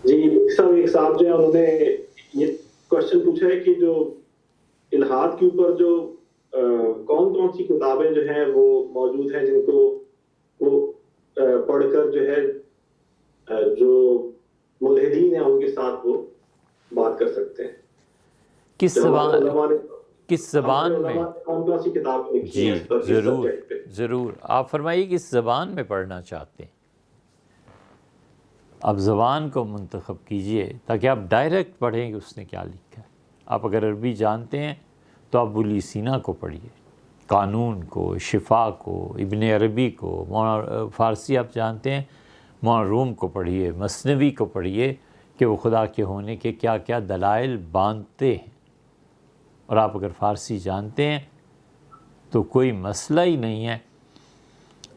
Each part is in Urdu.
جی صاحب، ایک صاحب جو ہے انہوں نے یہ کوشچن پوچھا ہے کہ جو الحاد کے اوپر جو کون کون سی کتابیں جو ہیں وہ موجود ہیں جن کو وہ پڑھ کر جو ہے جو ملحدین ہیں ان کے ساتھ وہ بات کر سکتے ہیں. کس جو ہمارے زبان علماء نے کس ہمارے زبان میں؟ علماء نے کون کون سی کتابیں لکھی جی ہیں اس پر، اس ضرور سبجیکٹ پہ. ضرور، آپ فرمائیے کس زبان میں پڑھنا چاہتے ہیں. آپ زبان کو منتخب کیجئے تاکہ آپ ڈائریکٹ پڑھیں کہ اس نے کیا لکھا ہے. آپ اگر عربی جانتے ہیں تو آپ ابولی سینا کو پڑھیے، قانون کو، شفا کو، ابن عربی کو. فارسی آپ جانتے ہیں، مولانا روم کو پڑھیے، مثنوی کو پڑھیے کہ وہ خدا کے ہونے کے کیا کیا دلائل باندھتے ہیں. اور آپ اگر فارسی جانتے ہیں تو کوئی مسئلہ ہی نہیں ہے،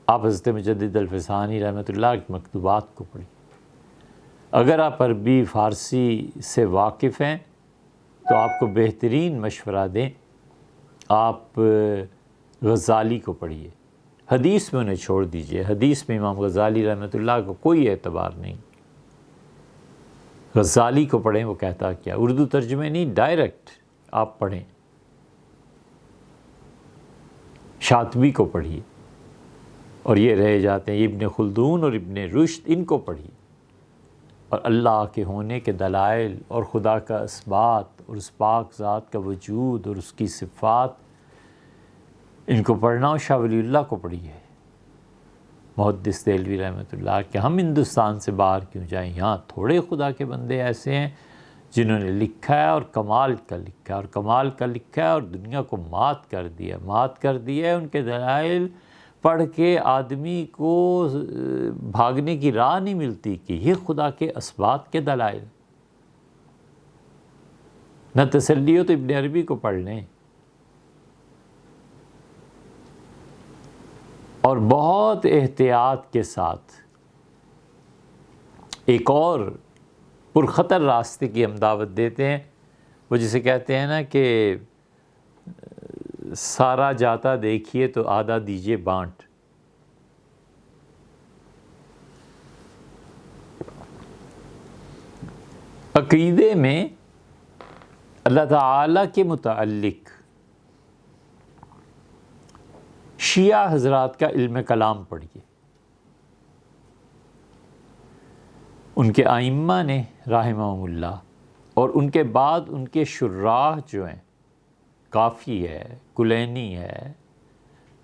آپ حضرت مجدد الفسانی رحمۃ اللہ کی مکتوبات کو پڑھیں. اگر آپ عربی فارسی سے واقف ہیں تو آپ کو بہترین مشورہ دیں، آپ غزالی کو پڑھیے. حدیث میں انہیں چھوڑ دیجئے، حدیث میں امام غزالی رحمۃ اللہ کو کوئی اعتبار نہیں. غزالی کو پڑھیں، وہ کہتا کیا، اردو ترجمے نہیں، ڈائریکٹ آپ پڑھیں. شاطبی کو پڑھیے، اور یہ رہ جاتے ہیں ابن خلدون اور ابن رشد، ان کو پڑھیے. اور اللہ کے ہونے کے دلائل اور خدا کا اثبات اور اس پاک ذات کا وجود اور اس کی صفات، ان کو پڑھنا. اور شاہ ولی اللہ کو پڑھیے، محدث دہلوی رحمۃ اللہ کہ ہم ہندوستان سے باہر کیوں جائیں، یہاں تھوڑے خدا کے بندے ایسے ہیں جنہوں نے لکھا ہے اور کمال کا لکھا ہے، اور کمال کا لکھا ہے اور دنیا کو مات کر دیا ہے. ان کے دلائل پڑھ کے آدمی کو بھاگنے کی راہ نہیں ملتی کہ یہ خدا کے اثبات کے دلائل. نہ تسلی ہو تو ابن عربی کو پڑھ لیں. اور بہت احتیاط کے ساتھ ایک اور پرخطر راستے کی ہم دعوت دیتے ہیں، وہ جسے کہتے ہیں نا کہ سارا جاتا دیکھیے تو آدھا دیجیے بانٹ. عقیدے میں اللہ تعالیٰ کے متعلق شیعہ حضرات کا علم کلام پڑھیے. ان کے ائمہ نے رحمہم اللہ، اور ان کے بعد ان کے شراح جو ہیں، کافی ہے، کلینی ہے،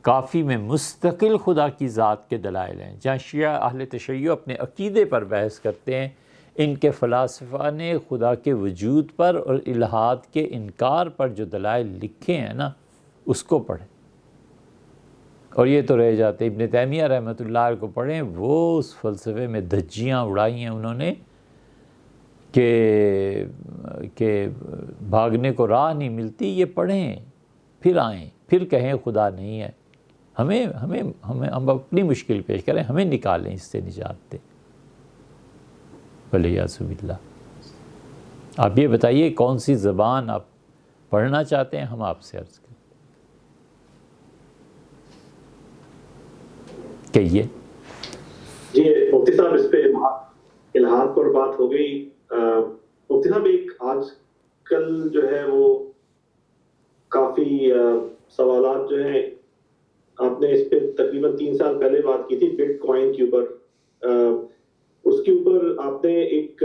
کافی میں مستقل خدا کی ذات کے دلائل ہیں. جہاں شیعہ اہل تشیع اپنے عقیدے پر بحث کرتے ہیں، ان کے فلاسفہ نے خدا کے وجود پر اور الہاد کے انکار پر جو دلائل لکھے ہیں نا، اس کو پڑھیں. اور یہ تو رہ جاتے ابن تیمیہ رحمۃ اللہ کو پڑھیں، وہ اس فلسفے میں دھجیاں اڑائی ہیں انہوں نے کہ بھاگنے کو راہ نہیں ملتی. یہ پڑھیں، پھر آئیں، پھر کہیں خدا نہیں ہے. ہم اپنی مشکل پیش کریں، ہمیں نکالیں اس سے نجات دیں. ولیعوذ باللہ. آپ یہ بتائیے کون سی زبان آپ پڑھنا چاہتے ہیں، ہم آپ سے عرض کریں. کہیے. جی مفتی صاحب، اس پہ الحاد پر بات ہو گئی. مفتی صاحب، ایک آج کل جو ہے وہ کافی سوالات جو ہیں، آپ نے اس پہ تقریباً 3 سال پہلے بات کی تھی بٹ کوائن کے اوپر. اس کے اوپر آپ نے ایک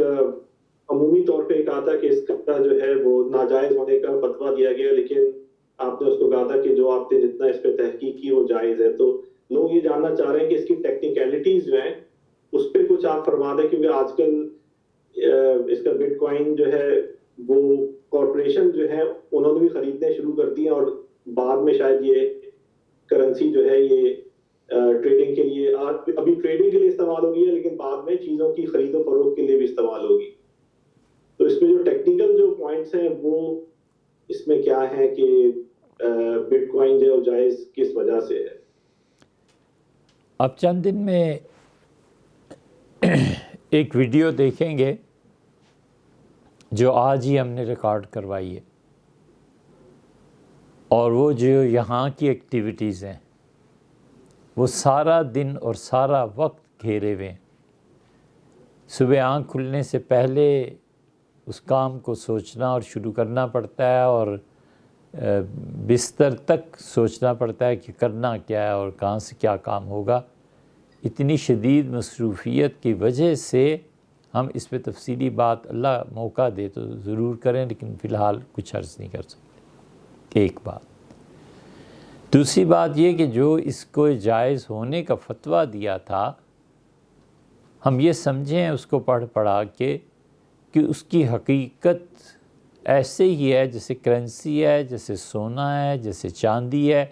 عمومی طور پہ کہا تھا کہ اس کا جو ہے وہ ناجائز ہونے کا فتویٰ دیا گیا، لیکن آپ نے اس کو کہا تھا کہ جو آپ نے جتنا اس پہ تحقیق کی وہ جائز ہے. تو لوگ یہ جاننا چاہ رہے ہیں کہ اس کی ٹیکنیکلٹیز جو ہیں اس پہ کچھ آپ فرما دیں، کیونکہ آج کل اس کا بٹ کوائن جو ہے وہ کارپوریشن جو ہے انہوں نے بھی خریدنے شروع کر دی ہیں، اور بعد میں شاید یہ کرنسی جو ہے یہ ٹریڈنگ کے لیے، ابھی ٹریڈنگ کے لیے استعمال ہوگی ہے، لیکن بعد میں چیزوں کی خرید و فروخت کے لیے بھی استعمال ہوگی. تو اس میں جو ٹیکنیکل جو پوائنٹس ہیں وہ اس میں کیا ہے کہ بٹ کوائن جو ہے جائز کس وجہ سے ہے؟ آپ چند دن میں ایک ویڈیو دیکھیں گے جو آج ہی ہم نے ریکارڈ کروائی ہے، اور وہ جو یہاں کی ایکٹیویٹیز ہیں وہ سارا دن اور سارا وقت گھیرے ہوئے ہیں. صبح آنکھ کھلنے سے پہلے اس کام کو سوچنا اور شروع کرنا پڑتا ہے، اور بستر تک سوچنا پڑتا ہے کہ کرنا کیا ہے اور کہاں سے کیا کام ہوگا۔ اتنی شدید مصروفیت کی وجہ سے ہم اس پہ تفصیلی بات اللہ موقع دے تو ضرور کریں، لیکن فی الحال کچھ عرض نہیں کر سکتے۔ ایک بات۔ دوسری بات یہ کہ جو اس کو جائز ہونے کا فتویٰ دیا تھا، ہم یہ سمجھیں اس کو پڑھا کہ اس کی حقیقت ایسے ہی ہے جیسے کرنسی ہے، جیسے سونا ہے، جیسے چاندی ہے،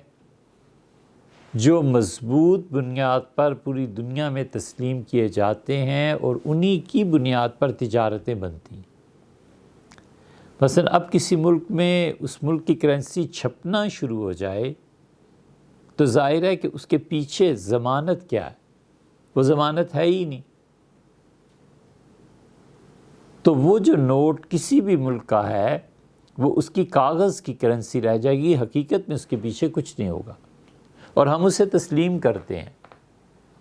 جو مضبوط بنیاد پر پوری دنیا میں تسلیم کیے جاتے ہیں اور انہی کی بنیاد پر تجارتیں بنتی ہیں۔ مثلا اب کسی ملک میں اس ملک کی کرنسی چھپنا شروع ہو جائے تو ظاہر ہے کہ اس کے پیچھے ضمانت کیا ہے؟ وہ ضمانت ہے ہی نہیں۔ تو وہ جو نوٹ کسی بھی ملک کا ہے وہ اس کی کاغذ کی کرنسی رہ جائے گی، حقیقت میں اس کے پیچھے کچھ نہیں ہوگا، اور ہم اسے تسلیم کرتے ہیں،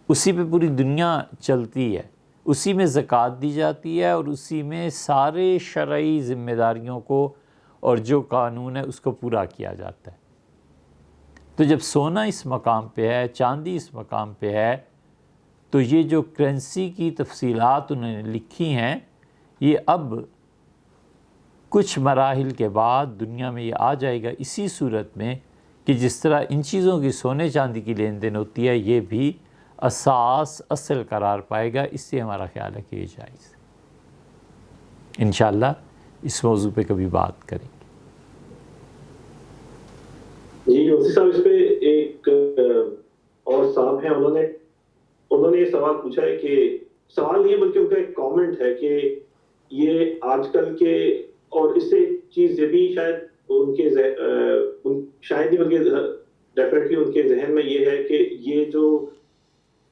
اسی پہ پوری دنیا چلتی ہے، اسی میں زکوٰۃ دی جاتی ہے، اور اسی میں سارے شرعی ذمہ داریوں کو اور جو قانون ہے اس کو پورا کیا جاتا ہے۔ تو جب سونا اس مقام پہ ہے، چاندی اس مقام پہ ہے، تو یہ جو کرنسی کی تفصیلات انہوں نے لکھی ہیں، یہ اب کچھ مراحل کے بعد دنیا میں یہ آ جائے گا اسی صورت میں کہ جس طرح ان چیزوں کی سونے چاندی کی لین دین ہوتی ہے، یہ بھی اساس اصل قرار پائے گا۔ اس سے ہمارا خیال ہے کہ یہ جائز ہے۔ انشاءاللہ اس موضوع پہ کبھی بات کریں گے۔ جی مفتی صاحب، اس پہ ایک اور صاحب ہیں، انہوں نے یہ سوال پوچھا ہے کہ سوال نہیں ہے بلکہ ان کا ایک کامنٹ ہے کہ یہ آج کل کے، اور اس سے ایک چیز یہ بھی شاید ان کے شاید نہیں بلکہ ڈیفینیٹلی ان کے ذہن میں یہ ہے کہ یہ جو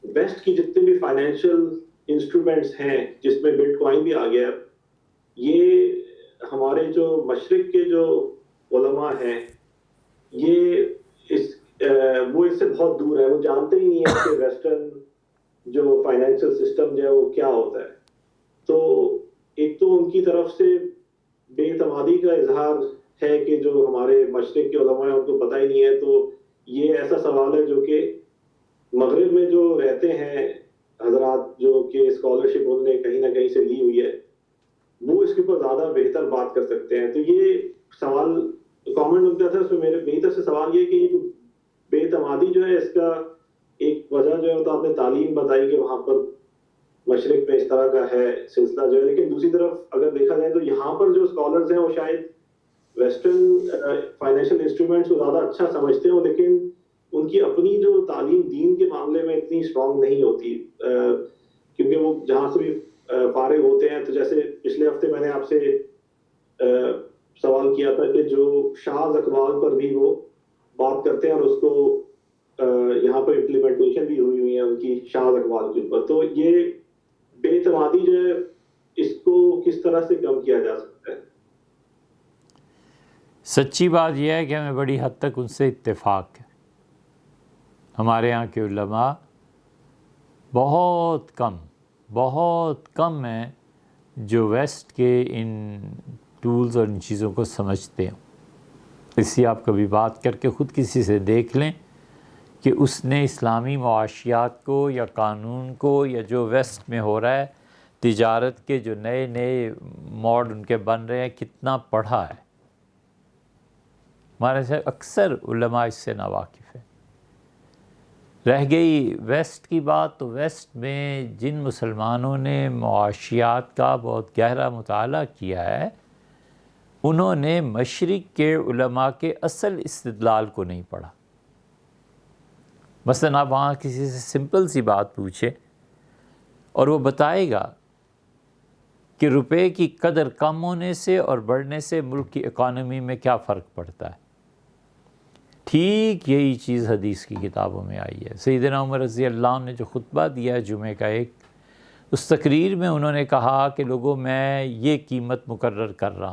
ویسٹ کی جتنے بھی فائنینشیل انسٹرومنٹس ہیں جس میں بٹ کوائن بھی آ گیا، یہ ہمارے جو مشرق کے جو علماء ہیں یہ وہ اس سے بہت دور ہے، وہ جانتے ہی نہیں ہے کہ ویسٹرن جو فائنینشیل سسٹم جو ہے وہ کیا ہوتا ہے۔ تو ایک تو ان کی طرف سے بے اعتمادی کا اظہار ہے کہ جو ہمارے مشرق کے علماء ہیں ان کو پتہ ہی نہیں ہے۔ تو یہ ایسا سوال ہے جو کہ مغرب میں جو رہتے ہیں حضرات، جو کہ اسکالرشپ انہوں نے کہیں نہ کہیں سے لی ہوئی ہے، وہ اس کے اوپر زیادہ بہتر بات کر سکتے ہیں۔ تو یہ سوال کامنٹ ان کا تھا، اس میں میری طرف سے سوال یہ کہ یہ بے اعتمادی جو ہے اس کا ایک وجہ جو ہے تو آپ نے تعلیم بتائی کہ وہاں پر مشرق میں اس طرح کا ہے سلسلہ جو ہے، لیکن دوسری طرف اگر دیکھا جائے تو یہاں پر جو اسکالرز ہیں وہ شاید ویسٹرن فائنینشیل انسٹرومنٹس کو زیادہ اچھا سمجھتے ہوں، لیکن ان کی اپنی جو تعلیم دین کے معاملے میں اتنی اسٹرانگ نہیں ہوتی، کیونکہ وہ جہاں سے بھی فارغ ہوتے ہیں۔ تو جیسے پچھلے ہفتے میں نے آپ سے سوال کیا تھا کہ جو شاذ اقوال پر بھی وہ بات کرتے ہیں اور اس کو یہاں پر امپلیمنٹیشن بھی ہوئی ہے ان کی شاذ اقوال کے اوپر، تو یہ بے اعتمادی جو ہے اس کو کس طرح سے کم کیا جا سکتا ہے؟ سچی بات یہ ہے کہ ہمیں بڑی حد تک ان سے اتفاق ہے۔ ہمارے ہاں کے علماء بہت کم ہیں جو ویسٹ کے ان ٹولز اور ان چیزوں کو سمجھتے ہیں۔ اس لیے آپ کبھی بات کر کے خود کسی سے دیکھ لیں کہ اس نے اسلامی معاشیات کو یا قانون کو یا جو ویسٹ میں ہو رہا ہے، تجارت کے جو نئے موڈ ان کے بن رہے ہیں، کتنا پڑھا ہے۔ ہمارے سے اکثر علماء اس سے ناواقف ہیں۔ رہ گئی ویسٹ کی بات، تو ویسٹ میں جن مسلمانوں نے معاشیات کا بہت گہرا مطالعہ کیا ہے، انہوں نے مشرق کے علماء کے اصل استدلال کو نہیں پڑھا۔ مثلا آپ وہاں کسی سے سمپل سی بات پوچھیں اور وہ بتائے گا کہ روپے کی قدر کم ہونے سے اور بڑھنے سے ملک کی اکانومی میں کیا فرق پڑتا ہے۔ ٹھیک یہی چیز حدیث کی کتابوں میں آئی ہے۔ سیدنا عمر رضی اللہ عنہ نے جو خطبہ دیا ہے جمعے کا اس تقریر میں انہوں نے کہا کہ لوگوں، میں یہ قیمت مقرر کر رہا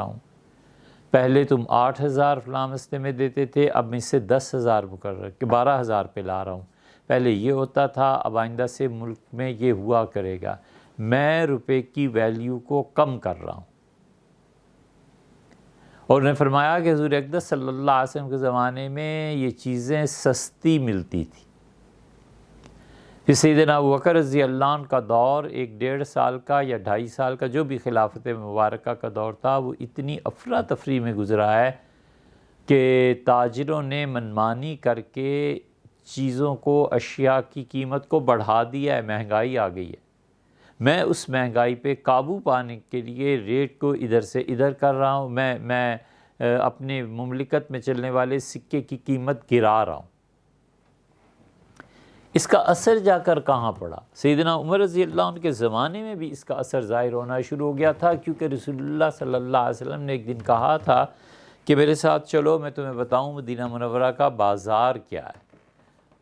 ہوں، پہلے تم 8,000 فلاں مسئلے میں دیتے تھے، اب میں اس سے 10,000 مقرر کہ 12,000 پہ لا رہا ہوں، پہلے یہ ہوتا تھا، اب آئندہ سے ملک میں یہ ہوا کرے گا، میں روپے کی ویلیو کو کم کر رہا ہوں۔ اور انہوں نے فرمایا کہ حضور اقدس صلی اللہ علیہ وسلم کے زمانے میں یہ چیزیں سستی ملتی تھی۔ پھر سیدنا ابوبکر رضی اللہ عنہ کا دور 1.5 سال کا یا 2.5 سال کا جو بھی خلافت مبارکہ کا دور تھا، وہ اتنی افراتفری میں گزرا ہے کہ تاجروں نے منمانی کر کے چیزوں کو، اشیاء کی قیمت کو بڑھا دیا ہے، مہنگائی آ گئی ہے۔ میں اس مہنگائی پہ قابو پانے کے لیے ریٹ کو ادھر سے ادھر کر رہا ہوں، میں اپنے مملکت میں چلنے والے سکے کی قیمت گرا رہا ہوں۔ اس کا اثر جا کر کہاں پڑا؟ سیدنا عمر رضی اللہ عنہ کے زمانے میں بھی اس کا اثر ظاہر ہونا شروع ہو گیا تھا، کیونکہ رسول اللہ صلی اللہ علیہ وسلم نے ایک دن کہا تھا کہ میرے ساتھ چلو، میں تمہیں بتاؤں مدینہ منورہ کا بازار کیا ہے۔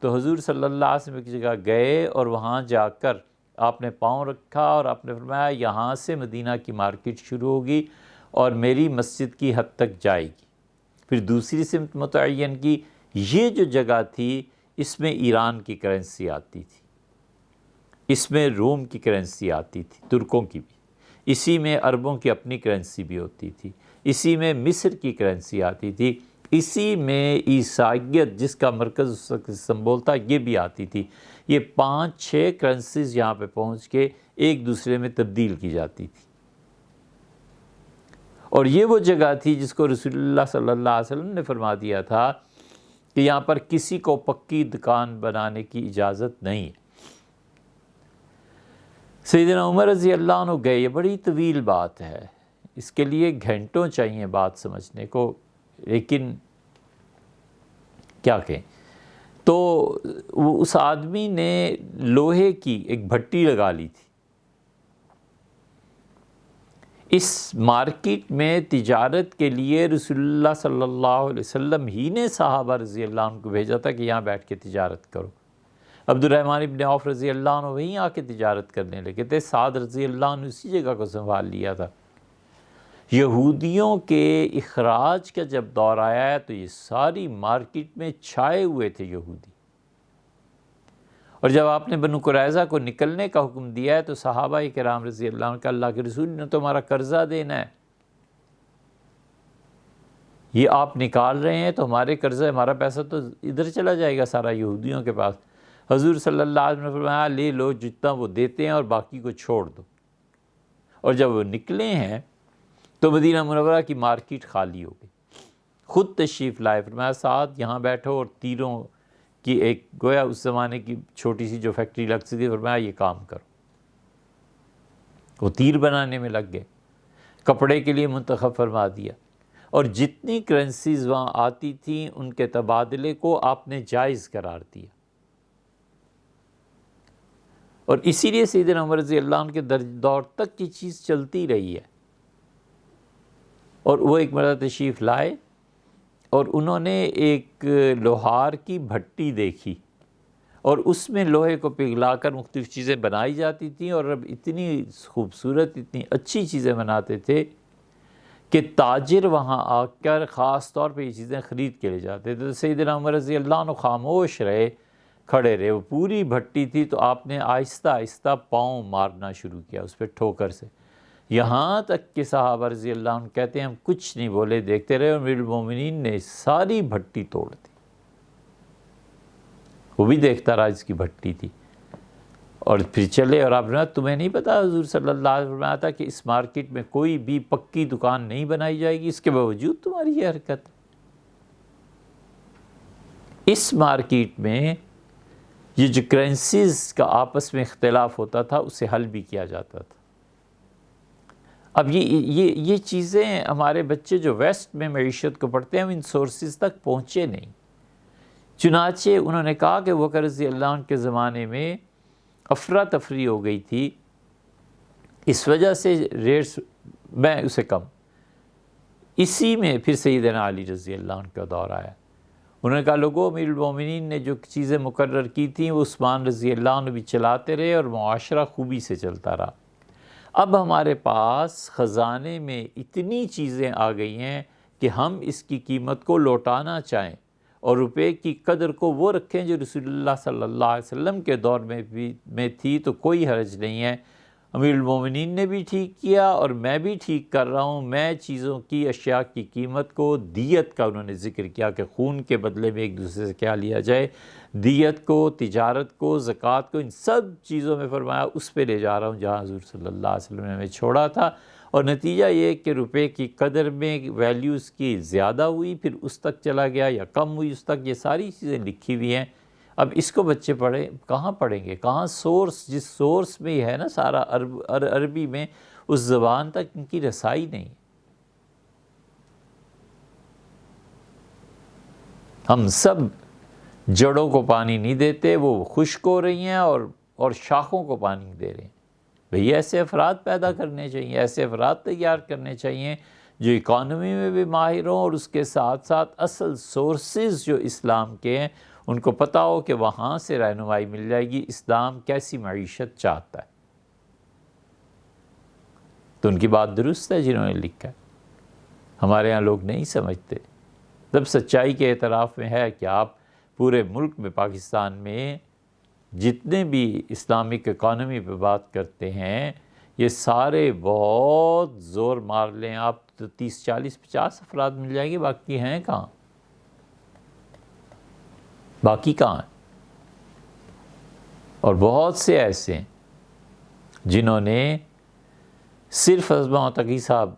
تو حضور صلی اللہ علیہ وسلم کی جگہ گئے اور وہاں جا کر آپ نے پاؤں رکھا اور آپ نے فرمایا یہاں سے مدینہ کی مارکیٹ شروع ہوگی اور میری مسجد کی حد تک جائے گی۔ پھر دوسری سمت متعین کی، یہ جو جگہ تھی اس میں ایران کی کرنسی آتی تھی، اس میں روم کی کرنسی آتی تھی، ترکوں کی بھی، اسی میں عربوں کی اپنی کرنسی بھی ہوتی تھی، اسی میں مصر کی کرنسی آتی تھی، اسی میں عیسائیت جس کا مرکز اس وقت استنبول تھا یہ بھی آتی تھی۔ یہ 5-6 کرنسیز یہاں پہ پہنچ کے ایک دوسرے میں تبدیل کی جاتی تھی، اور یہ وہ جگہ تھی جس کو رسول اللہ صلی اللہ علیہ وسلم نے فرما دیا تھا کہ یہاں پر کسی کو پکی دکان بنانے کی اجازت نہیں ہے۔ سیدنا عمر رضی اللہ عنہ گئے، یہ بڑی طویل بات ہے، اس کے لیے گھنٹوں چاہیے بات سمجھنے کو، لیکن کیا کہیں۔ تو اس آدمی نے لوہے کی ایک بھٹی لگا لی تھی۔ اس مارکیٹ میں تجارت کے لیے رسول اللہ صلی اللہ علیہ وسلم ہی نے صحابہ رضی اللہ عنہ کو بھیجا تھا کہ یہاں بیٹھ کے تجارت کرو۔ عبد الرحمن ابن عوف رضی اللہ عنہ وہیں آ کے تجارت کرنے لگے تھے، سعد رضی اللہ عنہ اسی جگہ کو سنبھال لیا تھا۔ یہودیوں کے اخراج کا جب دور آیا ہے تو یہ ساری مارکیٹ میں چھائے ہوئے تھے یہودی، اور جب آپ نے بنو قریظہ کو نکلنے کا حکم دیا ہے تو صحابہ کرام رضی اللہ عنہ کا اللہ کے رسول نے تو ہمارا قرضہ دینا ہے، یہ آپ نکال رہے ہیں تو ہمارے قرضے، ہمارا پیسہ تو ادھر چلا جائے گا سارا یہودیوں کے پاس۔ حضور صلی اللہ علیہ وسلم نے فرمایا لے لو جتنا وہ دیتے ہیں اور باقی کو چھوڑ دو۔ اور جب وہ نکلے ہیں تو مدینہ منورہ کی مارکیٹ خالی ہو گئی، خود تشریف لائے، فرمایا ساتھ یہاں بیٹھو اور تیروں کی ایک گویا اس زمانے کی چھوٹی سی جو فیکٹری لگتی تھی، فرمایا یہ کام کرو۔ وہ تیر بنانے میں لگ گئے، کپڑے کے لیے منتخب فرما دیا، اور جتنی کرنسیز وہاں آتی تھیں ان کے تبادلے کو آپ نے جائز قرار دیا۔ اور اسی لیے سیدنا عمر رضی اللہ عنہ کے دور تک یہ چیز چلتی رہی ہے۔ اور وہ ایک مرتبہ تشریف لائے اور انہوں نے ایک لوہار کی بھٹی دیکھی، اور اس میں لوہے کو پگھلا کر مختلف چیزیں بنائی جاتی تھیں، اور اب اتنی خوبصورت، اتنی اچھی چیزیں بناتے تھے کہ تاجر وہاں آ کر خاص طور پہ یہ چیزیں خرید کے لے جاتے تھے۔ تو سیدنا عمر رضی اللہ عنہ خاموش رہے، کھڑے رہے، وہ پوری بھٹی تھی تو آپ نے آہستہ آہستہ پاؤں مارنا شروع کیا اس پہ ٹھوکر سے، یہاں تک کہ صحابہ رضی اللہ عنہ کہتے ہیں ہم کچھ نہیں بولے، دیکھتے رہے، اور امیر المومنین نے ساری بھٹی توڑ دی۔ وہ بھی دیکھتا رہا اس کی بھٹی تھی، اور پھر چلے، اور آپ نے تمہیں نہیں پتا حضور صلی اللہ علیہ وسلم فرمایا تھا کہ اس مارکیٹ میں کوئی بھی پکی دکان نہیں بنائی جائے گی، اس کے باوجود تمہاری یہ حرکت۔ اس مارکیٹ میں یہ جو کرنسیز کا آپس میں اختلاف ہوتا تھا اسے حل بھی کیا جاتا تھا۔ اب یہ چیزیں ہمارے بچے جو ویسٹ میں معیشت کو پڑھتے ہیں ان سورسز تک پہنچے نہیں، چنانچہ انہوں نے کہا کہ بکر رضی اللہ عنہ کے زمانے میں افراتفری ہو گئی تھی، اس وجہ سے ریٹس میں اسے کم۔ اسی میں پھر سیدنا علی رضی اللہ عنہ کا دور آیا، انہوں نے کہا لوگوں امیر المومنین نے جو چیزیں مقرر کی تھیں وہ عثمان رضی اللہ عنہ بھی چلاتے رہے اور معاشرہ خوبی سے چلتا رہا۔ اب ہمارے پاس خزانے میں اتنی چیزیں آ گئی ہیں کہ ہم اس کی قیمت کو لوٹانا چاہیں اور روپے کی قدر کو وہ رکھیں جو رسول اللہ صلی اللہ علیہ وسلم کے دور میں تھی، تو کوئی حرج نہیں ہے۔ امیر المومنین نے بھی ٹھیک کیا اور میں بھی ٹھیک کر رہا ہوں۔ میں چیزوں کی، اشیاء کی قیمت کو، دیت کا انہوں نے ذکر کیا کہ خون کے بدلے میں ایک دوسرے سے کیا لیا جائے، دیت کو، تجارت کو، زکوٰۃ کو، ان سب چیزوں میں فرمایا اس پہ لے جا رہا ہوں جہاں حضور صلی اللہ علیہ وسلم نے ہمیں چھوڑا تھا۔ اور نتیجہ یہ کہ روپے کی قدر میں ویلیوز کی زیادہ ہوئی، پھر اس تک چلا گیا یا کم ہوئی اس تک، یہ ساری چیزیں لکھی ہوئی ہیں۔ اب اس کو بچے کہاں پڑھیں گے، کہاں سورس، جس سورس میں یہ ہے نا سارا عربی میں، اس زبان تک ان کی رسائی نہیں۔ ہم سب جڑوں کو پانی نہیں دیتے، وہ خشک ہو رہی ہیں اور شاخوں کو پانی دے رہے ہیں۔ بھئی ایسے افراد پیدا کرنے چاہیے، ایسے افراد تیار کرنے چاہیے جو اکانومی میں بھی ماہر ہوں، اور اس کے ساتھ ساتھ اصل سورسز جو اسلام کے ہیں ان کو پتہ ہو کہ وہاں سے رہنمائی مل جائے گی اسلام کیسی معیشت چاہتا ہے۔ تو ان کی بات درست ہے جنہوں نے لکھا ہے، ہمارے ہاں لوگ نہیں سمجھتے۔ جب سچائی کے اعتراف میں ہے کہ آپ پورے ملک میں، پاکستان میں جتنے بھی اسلامک اکانومی پہ بات کرتے ہیں، یہ سارے بہت زور مار لیں آپ تو 30 40 50 افراد مل جائیں گے، باقی ہیں کہاں؟ باقی کہاں ہیں؟ اور بہت سے ایسے ہیں جنہوں نے صرف ازمہ تقی صاحب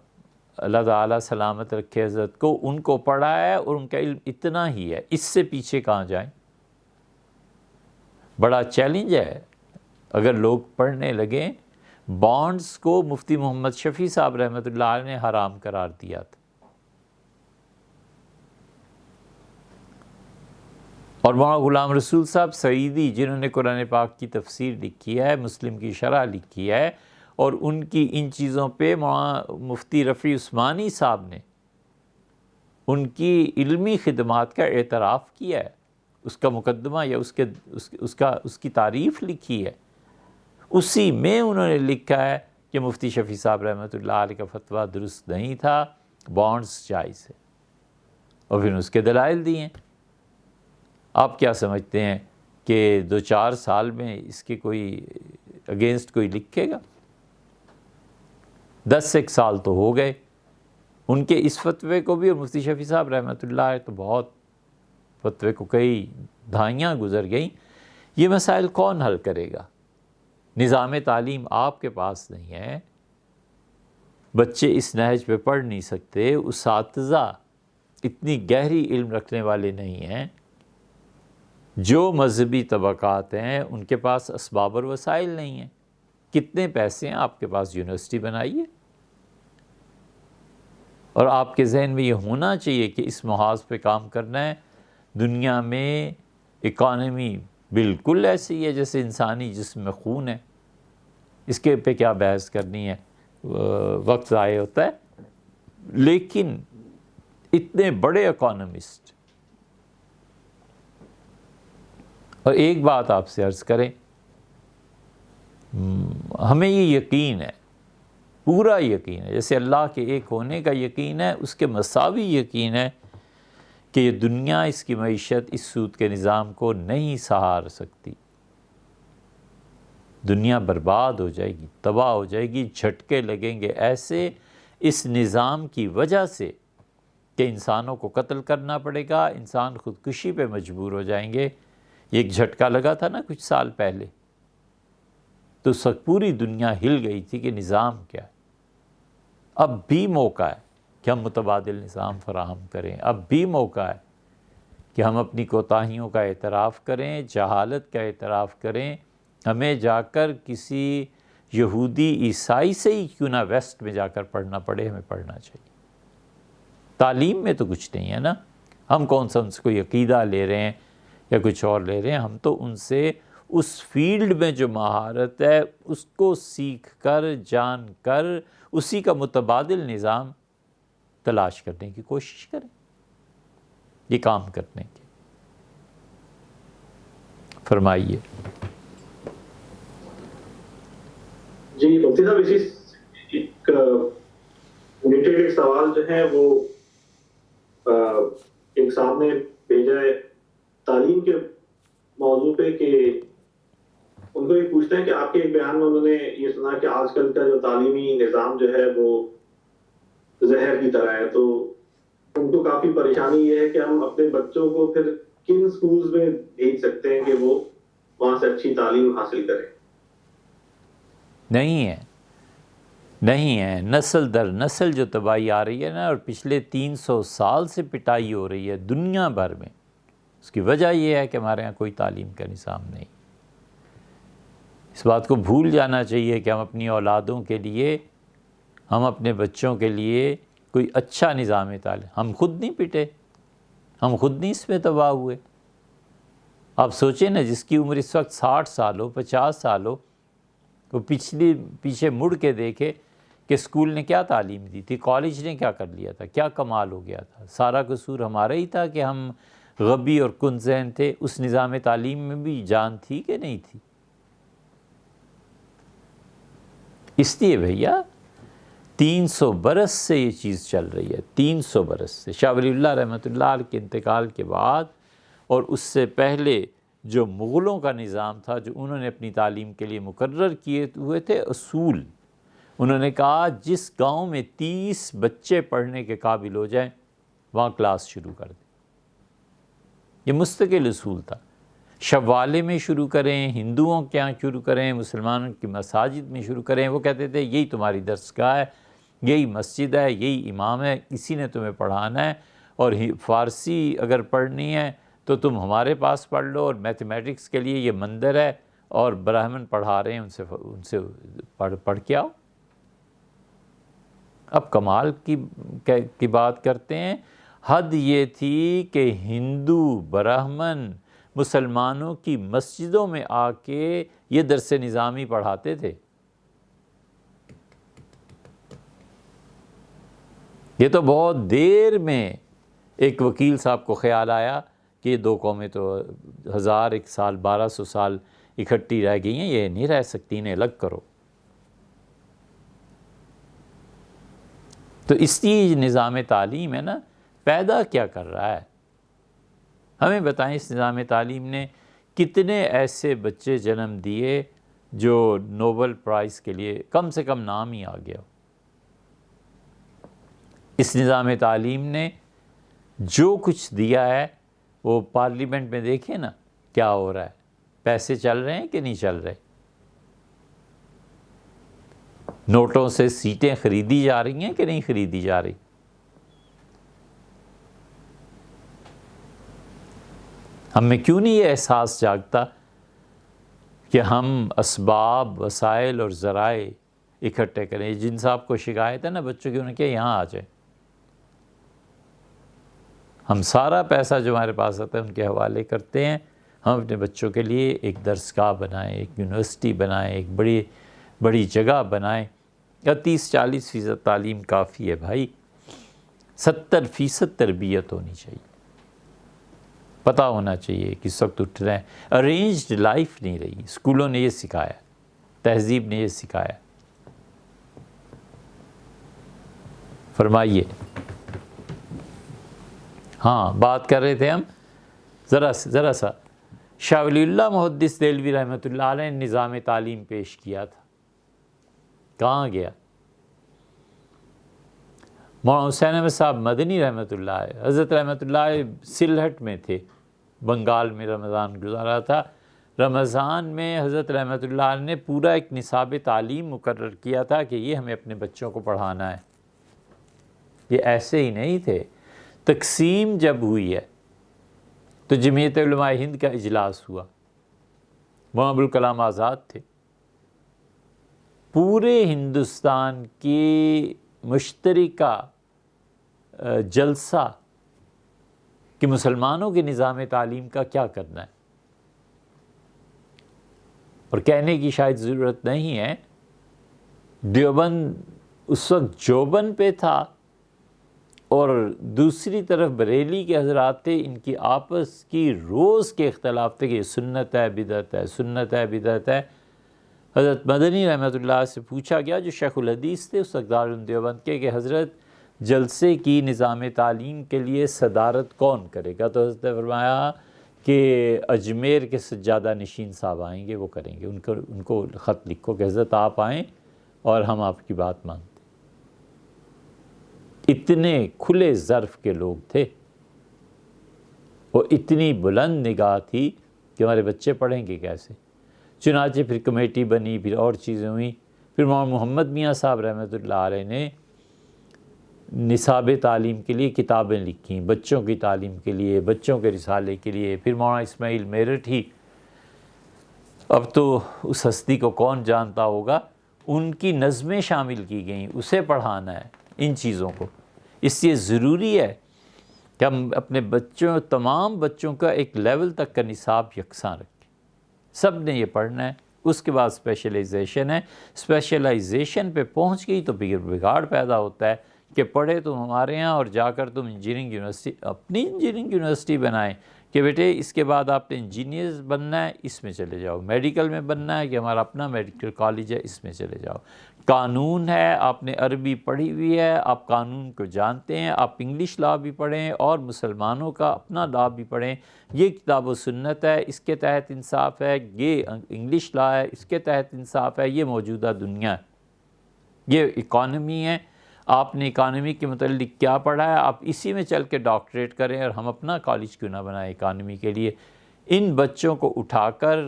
اللہ تعالیٰ سلامت رکھے حضرت کو، ان کو پڑھا ہے اور ان کا علم اتنا ہی ہے، اس سے پیچھے کہاں جائیں؟ بڑا چیلنج ہے اگر لوگ پڑھنے لگیں۔ بانڈز کو مفتی محمد شفیع صاحب رحمۃ اللہ علیہ نے حرام قرار دیا تھا، اور مولانا غلام رسول صاحب سعیدی جنہوں نے قرآن پاک کی تفسیر لکھی ہے، مسلم کی شرح لکھی ہے، اور ان کی ان چیزوں پہ مولانا مفتی رفیع عثمانی صاحب نے ان کی علمی خدمات کا اعتراف کیا ہے، اس کا مقدمہ یا اس کی تعریف لکھی ہے۔ اسی میں انہوں نے لکھا ہے کہ مفتی شفیع صاحب رحمۃ اللہ علیہ کا فتویٰ درست نہیں تھا، بانڈز جائز ہے، اور پھر اس کے دلائل دیے۔ آپ کیا سمجھتے ہیں کہ 2-4 سال میں اس کے کوئی اگینسٹ کوئی لکھے گا؟ 10 سال تو ہو گئے ان کے اس فتوے کو بھی، اور مفتی شفیع صاحب رحمۃ اللہ علیہ تو بہت فتوے کو کئی دہائیاں گزر گئیں۔ یہ مسائل کون حل کرے گا؟ نظام تعلیم آپ کے پاس نہیں ہے، بچے اس نہج پہ پڑھ نہیں سکتے، اساتذہ اتنی گہری علم رکھنے والے نہیں ہیں، جو مذہبی طبقات ہیں ان کے پاس اسباب اور وسائل نہیں ہیں۔ کتنے پیسے ہیں آپ کے پاس؟ یونیورسٹی بنائیے، اور آپ کے ذہن میں یہ ہونا چاہیے کہ اس محاذ پہ کام کرنا ہے۔ دنیا میں اکانومی بالکل ایسی ہے جیسے انسانی جسم میں خون ہے، اس کے پہ کیا بحث کرنی ہے، وقت ضائع ہوتا ہے۔ لیکن اتنے بڑے اکانومسٹ، اور ایک بات آپ سے عرض کریں، ہمیں یہ یقین ہے، پورا یقین ہے، جیسے اللہ کے ایک ہونے کا یقین ہے، اس کے مساوی یقین ہے کہ یہ دنیا، اس کی معیشت اس سود کے نظام کو نہیں سہار سکتی۔ دنیا برباد ہو جائے گی، تباہ ہو جائے گی، جھٹکے لگیں گے ایسے اس نظام کی وجہ سے کہ انسانوں کو قتل کرنا پڑے گا، انسان خودکشی پہ مجبور ہو جائیں گے۔ ایک جھٹکا لگا تھا نا کچھ سال پہلے، تو پوری دنیا ہل گئی تھی کہ نظام کیا ہے۔ اب بھی موقع ہے کہ ہم متبادل نظام فراہم کریں، اب بھی موقع ہے کہ ہم اپنی کوتاہیوں کا اعتراف کریں، جہالت کا اعتراف کریں۔ ہمیں جا کر کسی یہودی عیسائی سے ہی کیوں نہ ویسٹ میں جا کر پڑھنا پڑے، ہمیں پڑھنا چاہیے۔ تعلیم میں تو کچھ نہیں ہے نا، ہم کون سا ان سے کوئی عقیدہ لے رہے ہیں یا کچھ اور لے رہے ہیں، ہم تو ان سے اس فیلڈ میں جو مہارت ہے اس کو سیکھ کر، جان کر، اسی کا متبادل نظام تلاش کرنے کی کوشش کریں، یہ کام کرنے کے۔ فرمائیے۔ جی مفتی صاحب، اسی ایک ریلیٹڈ ایک سوال جو ہے وہ ایک صاحب نے بھیجا ہے تعلیم کے موضوع پہ کہ ان کو یہ پوچھتے ہیں کہ آپ کے ایک بیان میں انہوں نے یہ سنا کہ آج کل کا جو تعلیمی نظام جو ہے وہ زہر کی طرح ہے، تو ان کو کافی پریشانی یہ ہے کہ ہم اپنے بچوں کو پھر کن سکولز میں بھیج سکتے ہیں کہ وہ وہاں سے اچھی تعلیم حاصل کریں۔ نہیں ہے نسل در نسل جو تباہی آ رہی ہے نا، اور پچھلے 300 سال سے پٹائی ہو رہی ہے دنیا بھر میں، اس کی وجہ یہ ہے کہ ہمارے ہاں کوئی تعلیم کا نظام نہیں۔ اس بات کو بھول جانا چاہیے کہ ہم اپنی اولادوں کے لیے، ہم اپنے بچوں کے لیے کوئی اچھا نظام تعلیم، ہم خود نہیں پٹے، ہم خود نہیں اس میں تباہ ہوئے۔ آپ سوچیں نا، جس کی عمر اس وقت 60 سال ہو، 50 سال ہو، وہ پیچھے مڑ کے دیکھے کہ اسکول نے کیا تعلیم دی تھی، کالج نے کیا کر لیا تھا، کیا کمال ہو گیا تھا۔ سارا قصور ہمارا ہی تھا کہ ہم غبی اور کن ذہن تھے۔ اس نظام تعلیم میں بھی جان تھی کہ نہیں تھی؟ اس لیے بھیا 300 برس سے یہ چیز چل رہی ہے، 300 برس سے، شاہ ولی اللہ رحمۃ اللہ علیہ کے انتقال کے بعد اور اس سے پہلے جو مغلوں کا نظام تھا، جو انہوں نے اپنی تعلیم کے لیے مقرر کیے ہوئے تھے اصول، انہوں نے کہا جس گاؤں میں 30 بچے پڑھنے کے قابل ہو جائیں وہاں کلاس شروع کر دیں۔ یہ مستقل اصول تھا۔ شوالے میں شروع کریں، ہندوؤں کے یہاں شروع کریں، مسلمانوں کی مساجد میں شروع کریں، وہ کہتے تھے یہی تمہاری درسگاہ ہے، یہی مسجد ہے، یہی امام ہے، اسی نے تمہیں پڑھانا ہے، اور فارسی اگر پڑھنی ہے تو تم ہمارے پاس پڑھ لو، اور میتھمیٹکس کے لیے یہ مندر ہے اور براہمن پڑھا رہے ہیں، ان سے پڑھ کے آؤ۔ اب کمال کی بات کرتے ہیں، حد یہ تھی کہ ہندو براہمن مسلمانوں کی مسجدوں میں آ کے یہ درس نظامی پڑھاتے تھے۔ یہ تو بہت دیر میں ایک وکیل صاحب کو خیال آیا کہ یہ دو قومیں تو 1001 سال 1200 سال اکٹھی رہ گئی ہیں، یہ نہیں رہ سکتی، انہیں الگ کرو۔ تو اس لیے نظام تعلیم ہے نا، پیدا کیا کر رہا ہے؟ ہمیں بتائیں، اس نظام تعلیم نے کتنے ایسے بچے جنم دیے جو نوبل پرائز کے لیے کم سے کم نام ہی آ گیا۔ اس نظام تعلیم نے جو کچھ دیا ہے، وہ پارلیمنٹ میں دیکھیں نا کیا ہو رہا ہے، پیسے چل رہے ہیں کہ نہیں چل رہے؟ نوٹوں سے سیٹیں خریدی جا رہی ہیں کہ نہیں خریدی جا رہی؟ ہم میں کیوں نہیں یہ احساس جاگتا کہ ہم اسباب، وسائل اور ذرائع اکٹھے کریں؟ جن صاحب کو شکایت ہے نا بچوں کی، انہیں کہ یہاں آ جائیں، ہم سارا پیسہ جو ہمارے پاس آتا ہے ان کے حوالے کرتے ہیں، ہم اپنے بچوں کے لیے ایک درسگاہ بنائیں، ایک یونیورسٹی بنائیں، ایک بڑی جگہ بنائیں۔ یا 30-40% تعلیم کافی ہے بھائی، 70% تربیت ہونی چاہیے۔ پتہ ہونا چاہیے کہ اس وقت اٹھ رہے ہیں، ارینجڈ لائف نہیں رہی۔ اسکولوں نے یہ سکھایا، تہذیب نے یہ سکھایا۔ فرمائیے۔ ہاں، بات کر رہے تھے ہم ذرا سا شاہ ولی اللہ محدث دہلوی رحمۃ اللہ علیہ نے نظام تعلیم پیش کیا تھا، کہاں گیا؟ مولانا حسین احمد صاحب مدنی رحمۃ اللہ علیہ، حضرت رحمۃ اللہ علیہ سلہٹ میں تھے، بنگال میں رمضان گزارا تھا۔ رمضان میں حضرت رحمۃ اللہ علیہ نے پورا ایک نصاب تعلیم مقرر کیا تھا کہ یہ ہمیں اپنے بچوں کو پڑھانا ہے۔ یہ ایسے ہی نہیں تھے۔ تقسیم جب ہوئی ہے تو جمعیت علماء ہند کا اجلاس ہوا، مولانا ابوالکلام آزاد تھے، پورے ہندوستان کی مشترکہ جلسہ کہ مسلمانوں کے نظام تعلیم کا کیا کرنا ہے۔ اور کہنے کی شاید ضرورت نہیں ہے، دیوبند اس وقت جوبن پہ تھا، اور دوسری طرف بریلی کے حضرات تھے، ان کی آپس کی روز کے اختلاف تھے کہ سنت ہے بدعت ہے، سنت ہے بدعت ہے۔ حضرت مدنی رحمۃ اللہ سے پوچھا گیا، جو شیخ الحدیث تھے اس وقت دارالعلوم دیوبند کے، کہ حضرت جلسے کی نظام تعلیم کے لیے صدارت کون کرے گا؟ تو حضرت نے فرمایا کہ اجمیر کے سجادہ نشین صاحب آئیں گے، وہ کریں گے، ان کو خط لکھو کہ حضرت آپ آئیں اور ہم آپ کی بات مانتے ہیں۔ اتنے کھلے ظرف کے لوگ تھے اور اتنی بلند نگاہ تھی کہ ہمارے بچے پڑھیں گے کیسے۔ چنانچہ پھر کمیٹی بنی، پھر اور چیزیں ہوئیں، پھر مولانا محمد میاں صاحب رحمۃ اللہ علیہ نے نصاب تعلیم کے لیے کتابیں لکھیں، بچوں کی تعلیم کے لیے، بچوں کے رسالے کے لیے۔ پھر مولانا اسماعیل میرٹھی، اب تو اس ہستی کو کون جانتا ہوگا، ان کی نظمیں شامل کی گئیں، اسے پڑھانا ہے ان چیزوں کو۔ اس لیے ضروری ہے کہ ہم اپنے بچوں، تمام بچوں کا ایک لیول تک کا نصاب یکساں رکھیں، سب نے یہ پڑھنا ہے۔ اس کے بعد اسپیشلائزیشن ہے، اسپیشلائزیشن پہ پہنچ گئی تو پھر بگاڑ پیدا ہوتا ہے کہ پڑھے تم ہمارے ہاں اور جا کر تم انجینئرنگ یونیورسٹی، اپنی انجینئرنگ یونیورسٹی بنائیں کہ بیٹے اس کے بعد آپ نے انجینئرز بننا ہے، اس میں چلے جاؤ، میڈیکل میں بننا ہے کہ ہمارا اپنا میڈیکل کالج ہے، اس میں چلے جاؤ۔ قانون ہے، آپ نے عربی پڑھی ہوئی ہے، آپ قانون کو جانتے ہیں، آپ انگلش لا بھی پڑھیں اور مسلمانوں کا اپنا لا بھی پڑھیں۔ یہ کتاب و سنت ہے، اس کے تحت انصاف ہے، یہ انگلش لا ہے، اس کے تحت انصاف ہے، یہ موجودہ دنیا ہے، یہ اکانومی ہے۔ آپ نے اکانومی کے متعلق کیا پڑھا ہے، آپ اسی میں چل کے ڈاکٹریٹ کریں، اور ہم اپنا کالج کیوں نہ بنائیں اکانومی کے لیے۔ ان بچوں کو اٹھا کر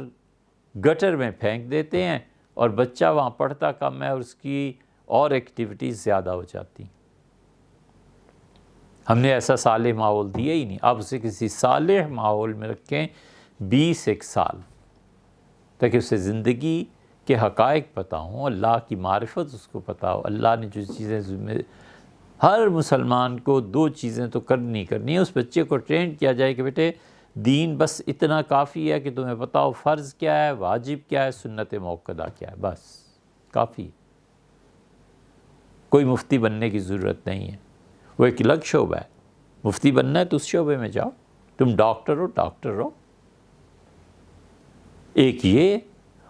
گٹر میں پھینک دیتے ہیں اور بچہ وہاں پڑھتا کم ہے اور اس کی اور ایکٹیویٹیز زیادہ ہو جاتی ہیں۔ ہم نے ایسا صالح ماحول دیا ہی نہیں۔ آپ اسے کسی صالح ماحول میں رکھیں 21 سال تاکہ اسے زندگی کے حقائق پتہ ہوں، اللہ کی معرفت اس کو پتہ ہو، اللہ نے جو چیزیں ہر مسلمان کو 2 چیزیں تو کرنی ہے۔ اس بچے کو ٹرین کیا جائے کہ بیٹے دین بس اتنا کافی ہے کہ تمہیں پتہ ہو فرض کیا ہے، واجب کیا ہے، سنت موقدہ کیا ہے، بس کافی۔ کوئی مفتی بننے کی ضرورت نہیں ہے، وہ ایک الگ شعبہ ہے۔ مفتی بننا ہے تو اس شعبے میں جاؤ، تم ڈاکٹر ہو۔ ایک یہ،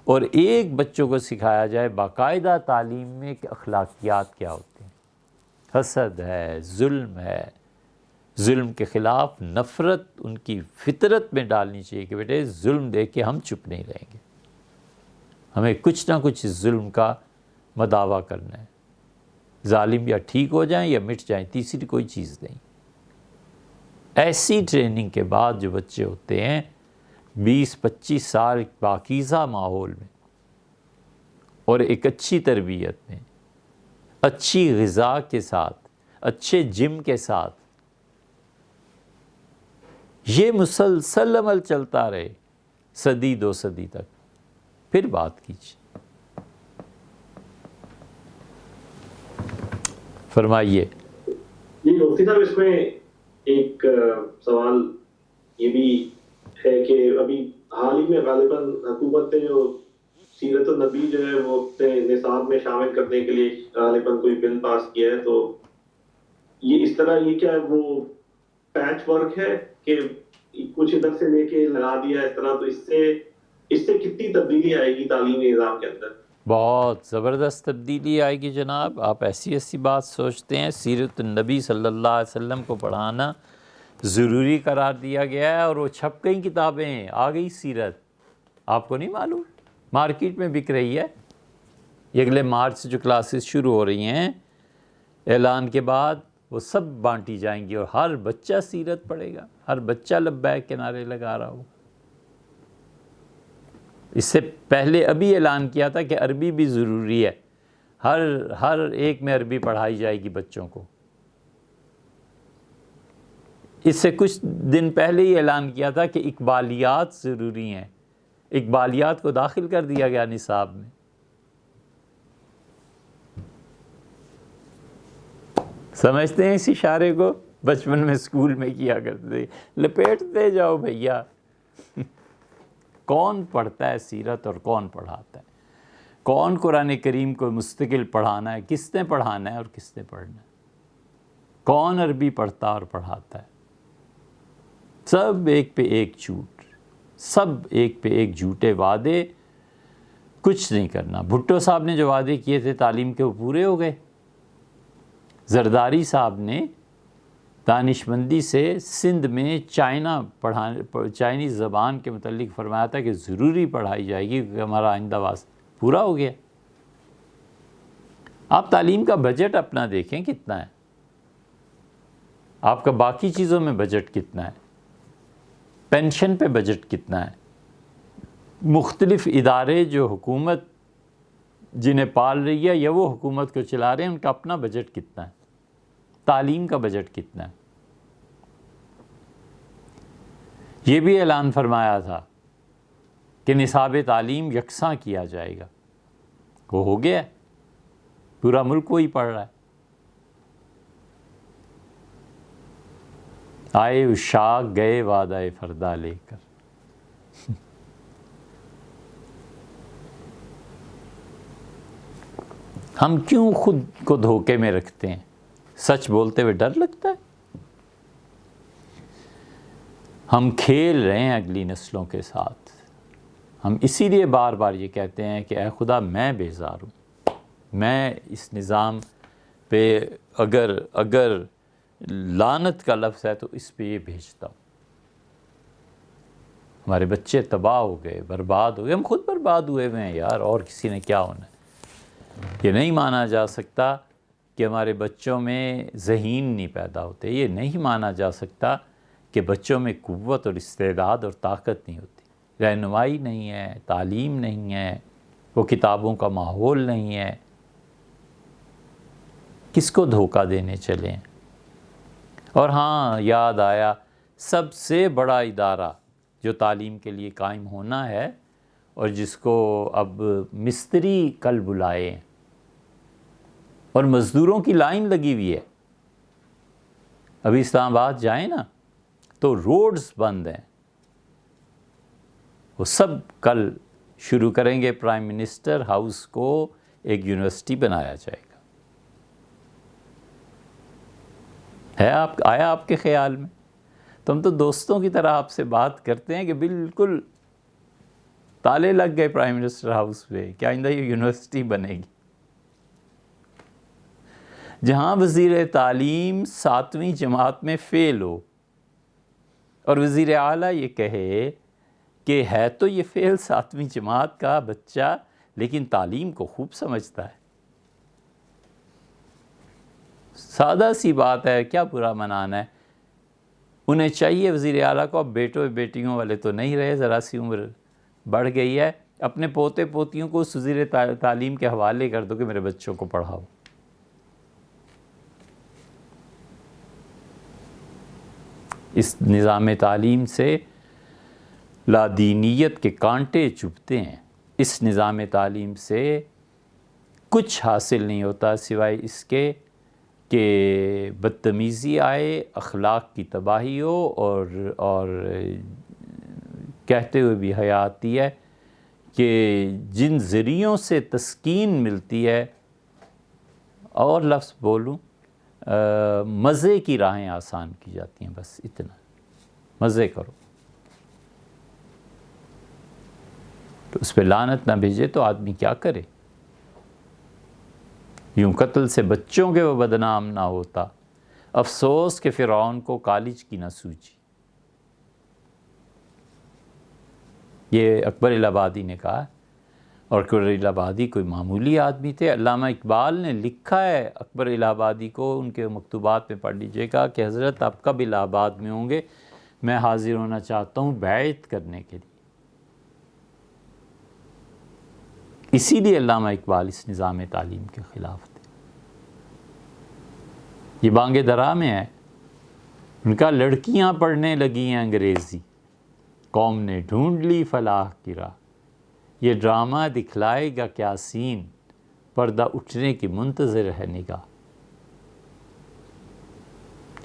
اور ایک بچوں کو سکھایا جائے باقاعدہ تعلیم میں کہ اخلاقیات کیا ہوتے ہیں۔ حسد ہے، ظلم کے خلاف نفرت ان کی فطرت میں ڈالنی چاہیے کہ بیٹے ظلم دیکھ کے ہم چپ نہیں رہیں گے، ہمیں کچھ نہ کچھ اس ظلم کا مداوع کرنا ہے۔ ظالم یا ٹھیک ہو جائیں یا مٹ جائیں، تیسری کوئی چیز نہیں۔ ایسی ٹریننگ کے بعد جو بچے ہوتے ہیں 20-25 سال پاکیزہ ماحول میں اور ایک اچھی تربیت میں، اچھی غذا کے ساتھ، اچھے جم کے ساتھ، یہ مسلسل عمل چلتا رہے 100-2 صدی تک، پھر بات کیجیے۔ فرمائیے۔ جی مفتی صاحب، اس میں ایک سوال یہ بھی ہے کہ ابھی حال ہی میں غالباً حکومت نے جو سیرت النبی جو ہے وہ اپنے نصاب میں شامل کرنے کے لیے غالباً کوئی بل پاس کیا ہے، تو یہ اس طرح یہ کیا وہ پیچ ورک ہے کہ کچھ ادھر سے لے کے لگا دیا اس طرح، تو اس سے کتنی تبدیلی آئے گی تعلیمی نظام کے اندر؟ بہت زبردست تبدیلی آئے گی جناب۔ آپ ایسی بات سوچتے ہیں، سیرت النبی صلی اللہ علیہ وسلم کو پڑھانا ضروری قرار دیا گیا ہے، اور وہ چھپ گئی کتابیں، آ گئی سیرت۔ آپ کو نہیں معلوم؟ مارکیٹ میں بک رہی ہے۔ یہ اگلے مارچ سے جو کلاسز شروع ہو رہی ہیں، اعلان کے بعد وہ سب بانٹی جائیں گی، اور ہر بچہ سیرت پڑھے گا، ہر بچہ لبیک کے نعرے لگا رہا ہو۔ اس سے پہلے ابھی اعلان کیا تھا کہ عربی بھی ضروری ہے، ہر ایک میں عربی پڑھائی جائے گی بچوں کو۔ اس سے کچھ دن پہلے ہی اعلان کیا تھا کہ اقبالیات ضروری ہیں، اقبالیات کو داخل کر دیا گیا نصاب میں۔ سمجھتے ہیں اس اشارے کو؟ بچپن میں اسکول میں کیا کرتے تھے، لپیٹتے جاؤ بھیا۔ کون پڑھتا ہے سیرت اور کون پڑھاتا ہے؟ کون قرآن کریم کو مستقل پڑھانا ہے، کس نے پڑھانا ہے اور کس نے پڑھنا ہے؟ کون عربی پڑھتا اور پڑھاتا ہے؟ سب ایک پہ ایک جھوٹ، سب ایک پہ ایک جھوٹے وعدے، کچھ نہیں کرنا۔ بھٹو صاحب نے جو وعدے کیے تھے تعلیم کے وہ پورے ہو گئے؟ زرداری صاحب نے دانشمندی سے سندھ میں چائنیز زبان کے متعلق فرمایا تھا کہ ضروری پڑھائی جائے گی کیونکہ ہمارا آئندہ واسطہ پورا ہو گیا۔ آپ تعلیم کا بجٹ اپنا دیکھیں کتنا ہے، آپ کا باقی چیزوں میں بجٹ کتنا ہے، پینشن پہ بجٹ کتنا ہے، مختلف ادارے جو حکومت جنہیں پال رہی ہے یا وہ حکومت کو چلا رہے ہیں ان کا اپنا بجٹ کتنا ہے، تعلیم کا بجٹ کتنا ہے۔ یہ بھی اعلان فرمایا تھا کہ نصاب تعلیم یکساں کیا جائے گا، وہ ہو گیا، پورا ملک وہی پڑھ رہا ہے۔ آئے عشاق گئے وعدہ فردا لے کر۔ ہم کیوں خود کو دھوکے میں رکھتے ہیں؟ سچ بولتے ہوئے ڈر لگتا ہے؟ ہم کھیل رہے ہیں اگلی نسلوں کے ساتھ۔ ہم اسی لیے بار بار یہ کہتے ہیں کہ اے خدا میں بیزار ہوں، میں اس نظام پہ اگر لعنت کا لفظ ہے تو اس پہ یہ بھیجتا ہوں۔ ہمارے بچے تباہ ہو گئے، برباد ہو گئے، ہم خود برباد ہوئے ہوئے ہیں یار، اور کسی نے کیا ہونا ہے۔ یہ نہیں مانا جا سکتا کہ ہمارے بچوں میں ذہین نہیں پیدا ہوتے، یہ نہیں مانا جا سکتا کہ بچوں میں قوت اور استعداد اور طاقت نہیں ہوتی، رہنمائی نہیں ہے، تعلیم نہیں ہے، وہ کتابوں کا ماحول نہیں ہے۔ کس کو دھوکہ دینے چلے ہیں؟ اور ہاں، یاد آیا، سب سے بڑا ادارہ جو تعلیم کے لیے قائم ہونا ہے اور جس کو اب مستری کل بلائے ہیں اور مزدوروں کی لائن لگی ہوئی ہے، ابھی اسلام آباد جائیں نا تو روڈز بند ہیں، وہ سب کل شروع کریں گے۔ پرائم منسٹر ہاؤس کو ایک یونیورسٹی بنایا جائے گا۔ آیا آپ کے خیال میں؟ تو ہم تو دوستوں کی طرح آپ سے بات کرتے ہیں کہ بالکل تالے لگ گئے پرائم منسٹر ہاؤس پہ، کیا آئندہ یہ یونیورسٹی بنے گی؟ جہاں وزیر تعلیم 7ویں جماعت میں فیل ہو اور وزیر اعلیٰ یہ کہے کہ ہے تو یہ فیل 7ویں جماعت کا بچہ لیکن تعلیم کو خوب سمجھتا ہے۔ سادہ سی بات ہے، کیا برا منانا ہے؟ انہیں چاہیے وزیر اعلیٰ کو، اب بیٹوں بیٹیوں والے تو نہیں رہے، ذرا سی عمر بڑھ گئی ہے، اپنے پوتے پوتیوں کو اس وزیر تعلیم کے حوالے کر دو کہ میرے بچوں کو پڑھاؤ۔ اس نظام تعلیم سے لادینیت کے کانٹے چبھتے ہیں، اس نظام تعلیم سے کچھ حاصل نہیں ہوتا سوائے اس کے کہ بدتمیزی آئے، اخلاق کی تباہی ہو، اور کہتے ہوئے بھی حیا آتی ہے کہ جن ذریعوں سے تسکین ملتی ہے، اور لفظ بولوں، مزے کی راہیں آسان کی جاتی ہیں، بس اتنا، مزے کرو۔ تو اس پہ لعنت نہ بھیجے تو آدمی کیا کرے؟ یوں قتل سے بچوں کے وہ بدنام نہ ہوتا، افسوس کہ فرعون کو کالج کی نہ سوجی۔ یہ اکبر الہ آبادی نے کہا، اور اکبر الہ آبادی کوئی معمولی آدمی تھے۔ علامہ اقبال نے لکھا ہے اکبر الہ آبادی کو، ان کے مکتوبات میں پڑھ لیجئے گا کہ حضرت آپ کب الہ آباد میں ہوں گے، میں حاضر ہونا چاہتا ہوں بیعت کرنے کے لیے۔ اسی لیے علامہ اقبال اس نظام تعلیم کے خلاف تھے۔ یہ بانگ درا میں ہے، ان کا لڑکیاں پڑھنے لگی ہیں انگریزی، قوم نے ڈھونڈ لی فلاح کی راہ، یہ ڈرامہ دکھلائے گا کیا سین، پردہ اٹھنے کی منتظر ہے نگاہ۔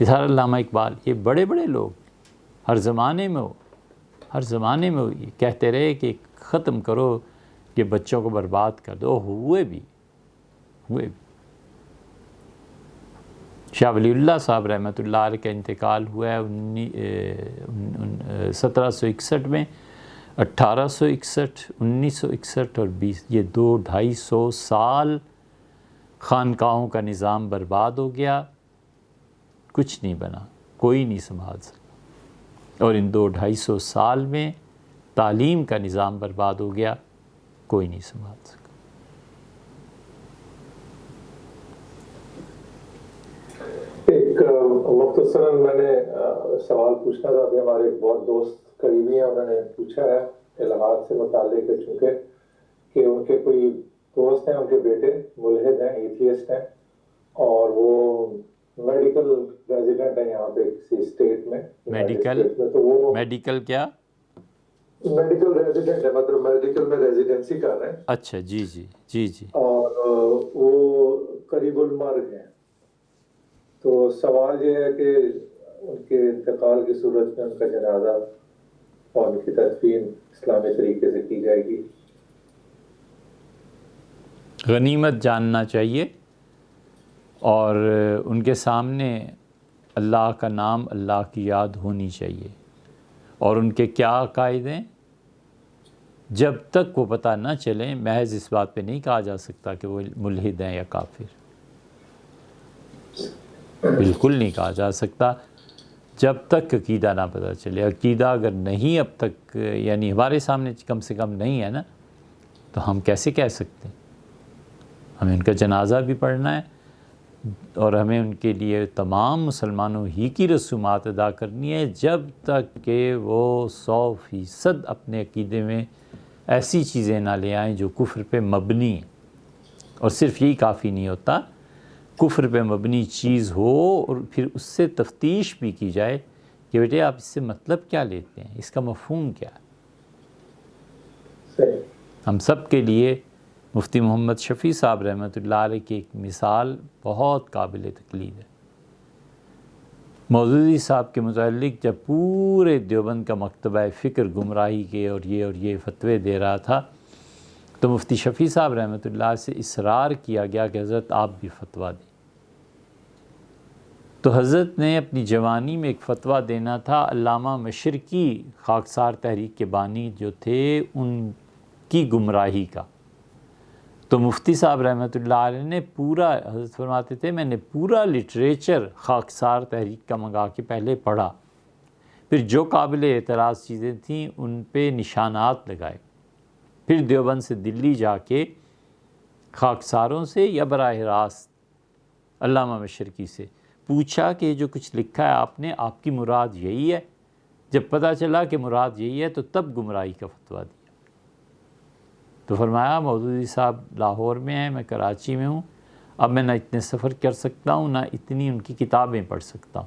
یہ سارا علامہ اقبال، یہ بڑے بڑے لوگ ہر زمانے میں یہ کہتے رہے کہ ختم کرو کہ بچوں کو برباد کر دو، ہوئے بھی۔ شاہ ولی اللہ صاحب رحمۃ اللہ علیہ کا انتقال ہوا ہے 1761 میں، 1861، 1961 اور 20، یہ 200-250 سال خانقاہوں کا نظام برباد ہو گیا، کچھ نہیں بنا، کوئی نہیں سنبھال سکا۔ اور ان 200-250 سال میں تعلیم کا نظام برباد ہو گیا، کوئی نہیں سنبھال سکا۔ ایک مختصراً میں نے سوال پوچھنا تھا کہ ہمارے ایک بہت دوست قریبی ہیں، انہوں نے پوچھا ہے الہات سے متعلق ہے، چونکہ کہ ان کے کوئی دوست ہیں، ان کے بیٹے ملحد ہیں، ایتھیسٹ ہیں، اور وہ میڈیکل ریزیڈنٹ ہیں یہاں پہ کسی اسٹیٹ میں، تو وہ میڈیکل کیا؟ میڈیکل ریزیڈنٹ ہے، مطلب میڈیکل میں ریزیڈنسی کر رہے ہیں۔ اچھا، جی جی جی جی۔ اور وہ قریب المرگ ہیں، تو سوال یہ ہے کہ ان کے انتقال کی صورت میں ان کا جنازہ اور ان کی تدفین اسلامی طریقے سے کی جائے گی؟ غنیمت جاننا چاہیے، اور ان کے سامنے اللہ کا نام، اللہ کی یاد ہونی چاہیے، اور ان کے کیا عقائد ہیں جب تک وہ پتہ نہ چلیں محض اس بات پہ نہیں کہا جا سکتا کہ وہ ملحد ہیں یا کافر، بالکل نہیں کہا جا سکتا جب تک عقیدہ نہ پتہ چلے۔ عقیدہ اگر نہیں اب تک یعنی ہمارے سامنے کم سے کم نہیں ہے نا، تو ہم کیسے کہہ سکتے ہیں؟ ہمیں ان کا جنازہ بھی پڑھنا ہے، اور ہمیں ان کے لیے تمام مسلمانوں ہی کی رسومات ادا کرنی ہے جب تک کہ وہ 100% اپنے عقیدے میں ایسی چیزیں نہ لے آئیں جو کفر پہ مبنی ہیں۔ اور صرف یہی کافی نہیں ہوتا، کفر پہ مبنی چیز ہو اور پھر اس سے تفتیش بھی کی جائے کہ بیٹے آپ اس سے مطلب کیا لیتے ہیں، اس کا مفہوم کیا ہے۔ صحیح۔ ہم سب کے لیے مفتی محمد شفیع صاحب رحمۃ اللہ علیہ کی ایک مثال بہت قابل تقلید ہے۔ مودودی صاحب کے متعلق جب پورے دیوبند کا مکتبہ فکر گمراہی کے اور یہ فتوے دے رہا تھا، تو مفتی شفیع صاحب رحمۃ اللہ سے اصرار کیا گیا کہ حضرت آپ بھی فتویٰ دیں۔ تو حضرت نے اپنی جوانی میں ایک فتویٰ دینا تھا، علامہ مشرقی خاکسار تحریک کے بانی جو تھے ان کی گمراہی کا۔ تو مفتی صاحب رحمۃ اللہ علیہ نے پورا، حضرت فرماتے تھے میں نے پورا لٹریچر خاکسار تحریک کا منگا کے پہلے پڑھا، پھر جو قابل اعتراض چیزیں تھیں ان پہ نشانات لگائے، پھر دیوبند سے دلی جا کے خاکساروں سے یا براہ راست علامہ مشرقی سے پوچھا کہ جو کچھ لکھا ہے آپ نے، آپ کی مراد یہی ہے؟ جب پتہ چلا کہ مراد یہی ہے تو تب گمراہی کا فتویٰ دیا۔ تو فرمایا مودودی صاحب لاہور میں ہیں، میں کراچی میں ہوں، اب میں نہ اتنے سفر کر سکتا ہوں، نہ اتنی ان کی کتابیں پڑھ سکتا ہوں،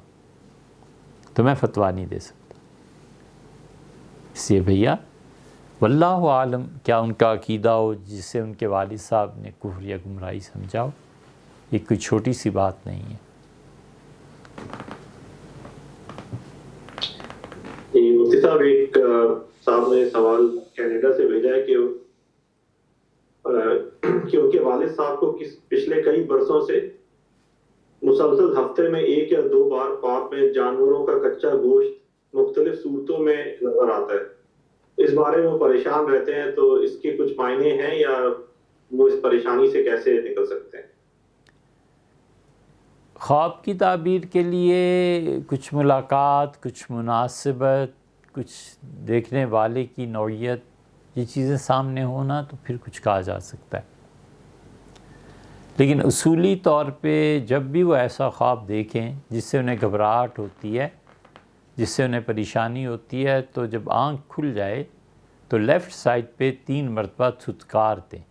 تو میں فتویٰ نہیں دے سکتا۔ اس لیے بھیا واللہ عالم، کیا ان کا عقیدہ ہو جس سے ان کے والد صاحب نے کفر یا گمراہی سمجھاؤ، یہ کوئی چھوٹی سی بات نہیں ہے۔ مفتی صاحب، ایک صاحب نے سوال کینیڈا سے بھیجا ہے کہ ان کے والد صاحب کو پچھلے کئی برسوں سے مسلسل ہفتے میں 1 یا 2 بار خواب میں جانوروں کا کچا گوشت مختلف صورتوں میں نظر آتا ہے، اس بارے میں وہ پریشان رہتے ہیں، تو اس کے کچھ معنی ہیں یا وہ اس پریشانی سے کیسے نکل سکتے ہیں؟ خواب کی تعبیر کے لیے کچھ ملاقات، کچھ مناسبت، کچھ دیکھنے والے کی نوعیت، یہ چیزیں سامنے ہونا تو پھر کچھ کہا جا سکتا ہے۔ لیکن اصولی طور پہ جب بھی وہ ایسا خواب دیکھیں جس سے انہیں گھبراہٹ ہوتی ہے، جس سے انہیں پریشانی ہوتی ہے، تو جب آنکھ کھل جائے تو لیفٹ سائڈ پہ 3 مرتبہ تھتکار دیں،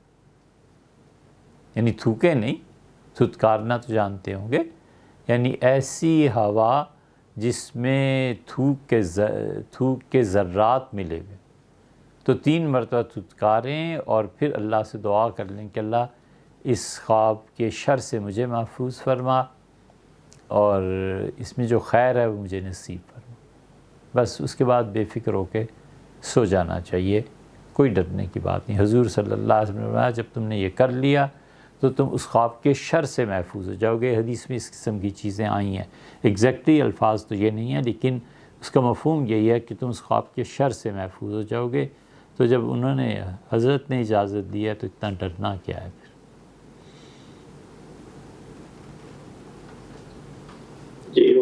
یعنی تھوکے نہیں، تھتکارنا تو جانتے ہوں گے، یعنی ایسی ہوا جس میں تھوک کے ذرات ملے ہوئے، تو 3 مرتبہ تھتکاریں اور پھر اللہ سے دعا کر لیں کہ اللہ اس خواب کے شر سے مجھے محفوظ فرما اور اس میں جو خیر ہے وہ مجھے نصیب فرما۔ بس اس کے بعد بے فکر ہو کے سو جانا چاہیے، کوئی ڈرنے کی بات نہیں۔ حضور صلی اللہ علیہ وسلم نے فرمایا جب تم نے یہ کر لیا تو تم اس خواب کے شر سے محفوظ ہو جاؤ گے۔ حدیث میں اس قسم کی چیزیں آئی ہیں، ایگزیکٹلی الفاظ تو یہ نہیں ہیں، لیکن اس کا مفہوم یہی ہے کہ تم اس خواب کے شر سے محفوظ ہو جاؤ گے۔ تو جب انہوں نے، حضرت نے اجازت دی ہے تو اتنا ڈرنا کیا ہے پھر۔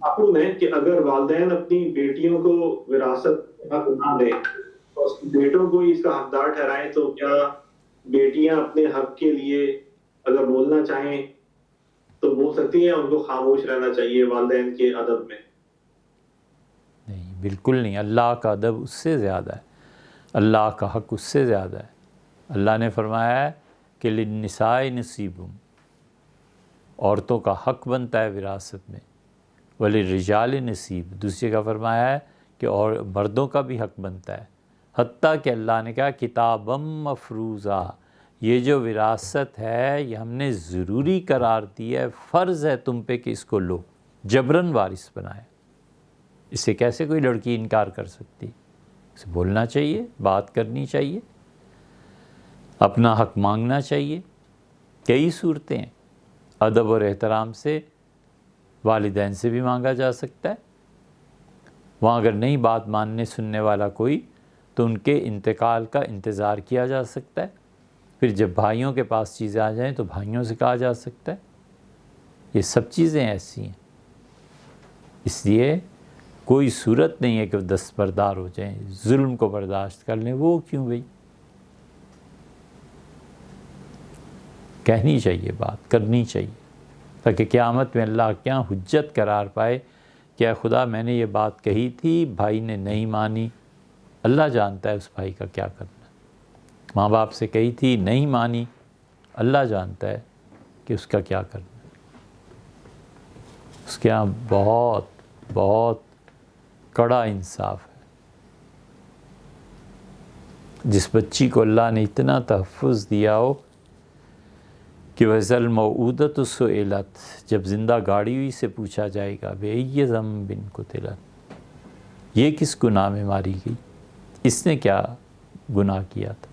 قانون ہے کہ اگر والدین اپنی بیٹیوں کو وراثت حق نہ دیں اور بیٹوں کو اس کا حقدار ٹھہرائیں تو کیا بیٹیاں اپنے حق کے لیے اگر بولنا چاہیں تو بول سکتی ہیں، ان کو خاموش رہنا چاہیے والدین کے ادب میں؟ نہیں، بالکل نہیں. اللہ کا ادب اس سے زیادہ ہے، اللہ کا حق اس سے زیادہ ہے. اللہ نے فرمایا ہے کہ للنساء نصیب، عورتوں کا حق بنتا ہے وراثت میں، وللرجال نصیب، دوسری کا فرمایا ہے کہ اور مردوں کا بھی حق بنتا ہے. حتیٰ کہ اللہ نے کہا کتابم مفروضہ، یہ جو وراثت ہے یہ ہم نے ضروری قرار دی ہے، فرض ہے تم پہ کہ اس کو لو، جبراً وارث بنایا. اس سے کیسے کوئی لڑکی انکار کر سکتی؟ اسے بولنا چاہیے، بات کرنی چاہیے، اپنا حق مانگنا چاہیے. کئی صورتیں ہیں، ادب اور احترام سے والدین سے بھی مانگا جا سکتا ہے. وہاں اگر نہیں بات ماننے سننے والا کوئی تو ان کے انتقال کا انتظار کیا جا سکتا ہے. پھر جب بھائیوں کے پاس چیزیں آ جائیں تو بھائیوں سے کہا جا سکتا ہے. یہ سب چیزیں ایسی ہیں، اس لیے کوئی صورت نہیں ہے کہ وہ دستبردار ہو جائیں، ظلم کو برداشت کر لیں. وہ کیوں بھئی؟ کہنی چاہیے، بات کرنی چاہیے، تاکہ قیامت میں اللہ کیا حجت قرار پائے کہ اے خدا میں نے یہ بات کہی تھی، بھائی نے نہیں مانی. اللہ جانتا ہے اس بھائی کا کیا کرنا. ماں باپ سے کہی تھی، نہیں مانی، اللہ جانتا ہے کہ اس کا کیا کرنا. اس کے یہاں بہت بہت کڑا انصاف ہے. جس بچی کو اللہ نے اتنا تحفظ دیا ہو کہ وَإِذَا الْمَوْءُودَةُ سُئِلَتْ، جب زندہ گاڑی ہوئی سے پوچھا جائے گا بِأَيِّ ذَنبٍ قُتِلَتْ، یہ کس گناہ میں ماری گئی، اس نے کیا گناہ کیا تھا،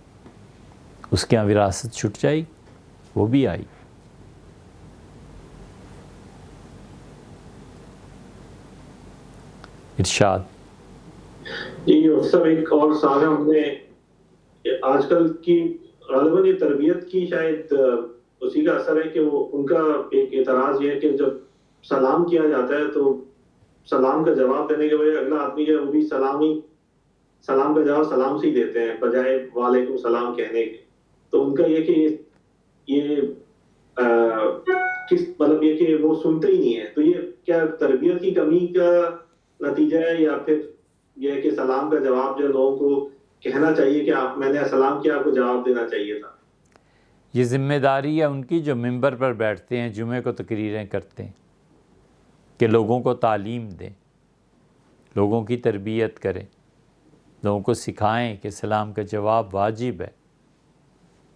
اس کے یہاں وراثت چھٹ جائے گی. وہ بھی آئی. ارشاد. جی سب ایک اور سارا ہم نے آج کل کی غالباً یہ تربیت کی شاید اسی کا اثر ہے کہ وہ ان کا ایک اعتراض یہ ہے کہ جب سلام کیا جاتا ہے تو سلام کا جواب دینے کے بجائے اگلا آدمی جو ہے وہ بھی سلام کا جواب سلام سے ہی دیتے ہیں بجائے وعلیکم السلام کہنے کے. تو ان کا یہ کہ یہ کس مطلب یہ کہ وہ سنتے ہی نہیں ہے. تو یہ کیا تربیت کی کمی کا نتیجہ ہے یا پھر یہ ہے کہ سلام کا جواب جو لوگوں کو کہنا چاہیے کہ آپ میں نے سلام کیا، آپ کو جواب دینا چاہیے تھا؟ یہ ذمہ داری ہے ان کی جو ممبر پر بیٹھتے ہیں، جمعے کو تقریریں کرتے ہیں، کہ لوگوں کو تعلیم دیں، لوگوں کی تربیت کریں، لوگوں کو سکھائیں کہ سلام کا جواب واجب ہے،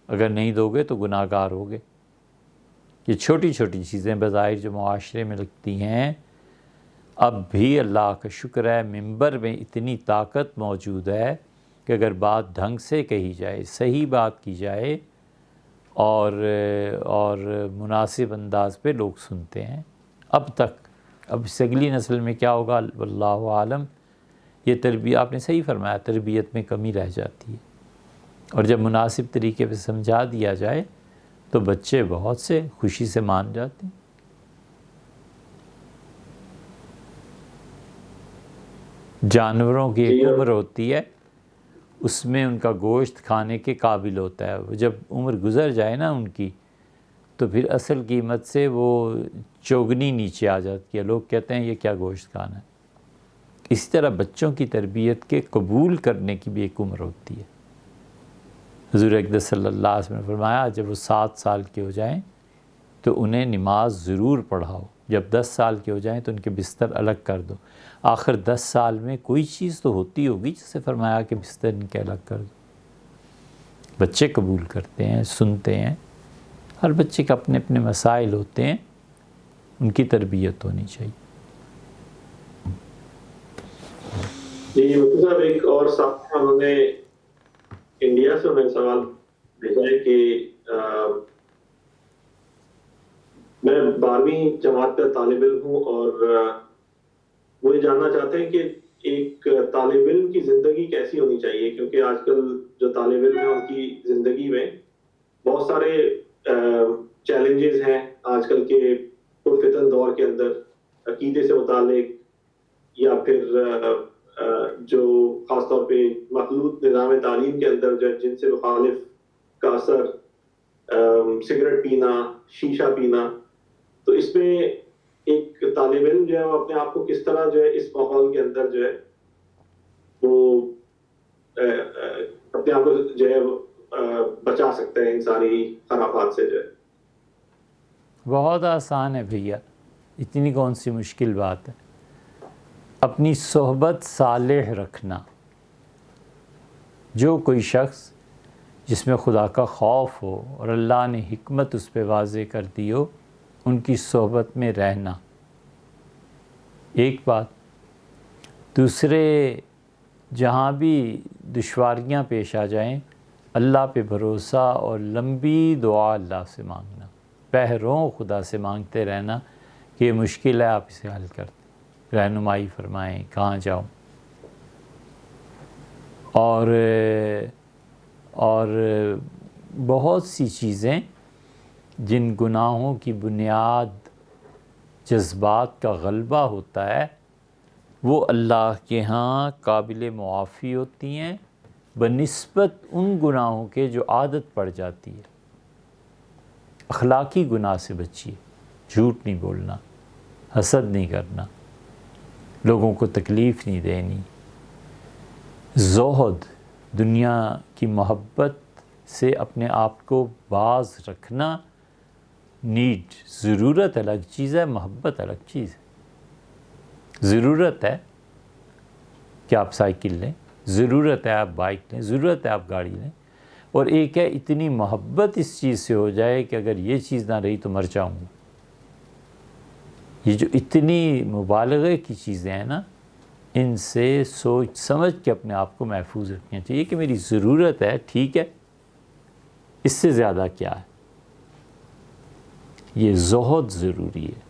اگر نہیں دو گے تو گناہ گار ہوگے. یہ چھوٹی چھوٹی چیزیں بظاہر جو معاشرے میں لگتی ہیں، اب بھی اللہ کا شکر ہے ممبر میں اتنی طاقت موجود ہے کہ اگر بات ڈھنگ سے کہی جائے، صحیح بات کی جائے اور مناسب انداز پہ لوگ سنتے ہیں. اب تک، اب اس اگلی نسل میں کیا ہوگا واللہ عالم. یہ تربیت آپ نے صحیح فرمایا، تربیت میں کمی رہ جاتی ہے، اور جب مناسب طریقے پہ سمجھا دیا جائے تو بچے بہت سے خوشی سے مان جاتے ہیں. جانوروں کی ایک عمر ہوتی ہے، اس میں ان کا گوشت کھانے کے قابل ہوتا ہے. وہ جب عمر گزر جائے نا ان کی، تو پھر اصل قیمت سے وہ چوگنی نیچے آ جاتی ہے. لوگ کہتے ہیں یہ کیا گوشت کھانا ہے. اسی طرح بچوں کی تربیت کے قبول کرنے کی بھی ایک عمر ہوتی ہے. حضور اقدس صلی اللہ علیہ وسلم نے فرمایا جب وہ 7 سال کے ہو جائیں تو انہیں نماز ضرور پڑھاؤ، جب 10 سال کے ہو جائیں تو ان کے بستر الگ کر دو. آخر 10 سال میں کوئی چیز تو ہوتی ہوگی جسے فرمایا کہ بستر ان کے الگ کر دو. بچے قبول کرتے ہیں، سنتے ہیں. ہر بچے کے اپنے اپنے مسائل ہوتے ہیں، ان کی تربیت ہونی چاہیے. جی مفتی صاحب ایک اور ساتھ انہوں نے انڈیا سے انہیں سوال بھیجا ہے کہ میں 12ویں جماعت کا طالب علم ہوں اور وہ یہ جاننا چاہتے ہیں کہ ایک طالب علم کی زندگی کیسی ہونی چاہیے، کیونکہ آج کل جو طالب علم ہیں ان کی زندگی میں بہت سارے چیلنجز ہیں آج کل کے پرفتن دور کے اندر. عقیدے سے متعلق یا پھر جو خاص طور پہ مخلوط نظام تعلیم کے اندر جو جن سے مخالف کا اثر، سگریٹ پینا، شیشہ پینا، تو اس میں ایک طالب علم جو ہے وہ اپنے آپ کو کس طرح جو ہے اس ماحول کے اندر جو ہے وہ اپنے آپ کو جو ہے بچا سکتے ہیں ان ساری خرافات سے جو ہے؟ بہت آسان ہے بھیا، اتنی کون سی مشکل بات ہے۔ اپنی صحبت صالح رکھنا۔ جو کوئی شخص جس میں خدا کا خوف ہو اور اللہ نے حکمت اس پہ واضح کر دی ہو، ان کی صحبت میں رہنا، ایک بات۔ دوسرے، جہاں بھی دشواریاں پیش آ جائیں، اللہ پہ بھروسہ اور لمبی دعا اللہ سے مانگنا، پہروں خدا سے مانگتے رہنا کہ یہ مشکل ہے، آپ اسے حل کر دیں، رہنمائی فرمائیں کہاں جاؤں۔ اور بہت سی چیزیں جن گناہوں کی بنیاد جذبات کا غلبہ ہوتا ہے، وہ اللہ کے ہاں قابل معافی ہوتی ہیں بنسبت ان گناہوں کے جو عادت پڑ جاتی ہے۔ اخلاقی گناہ سے بچیے، جھوٹ نہیں بولنا، حسد نہیں کرنا، لوگوں کو تکلیف نہیں دینی، زہد، دنیا کی محبت سے اپنے آپ کو باز رکھنا۔ نیڈ، ضرورت الگ چیز ہے، محبت الگ چیز ہے۔ ضرورت ہے کہ آپ سائیکل لیں، ضرورت ہے آپ بائک لیں، ضرورت ہے آپ گاڑی لیں، اور ایک ہے اتنی محبت اس چیز سے ہو جائے کہ اگر یہ چیز نہ رہی تو مر جاؤں گا۔ یہ جو اتنی مبالغے کی چیزیں ہیں نا، ان سے سوچ سمجھ کے اپنے آپ کو محفوظ رکھنا چاہیے کہ میری ضرورت ہے، ٹھیک ہے، اس سے زیادہ کیا ہے۔ یہ زہد ضروری ہے۔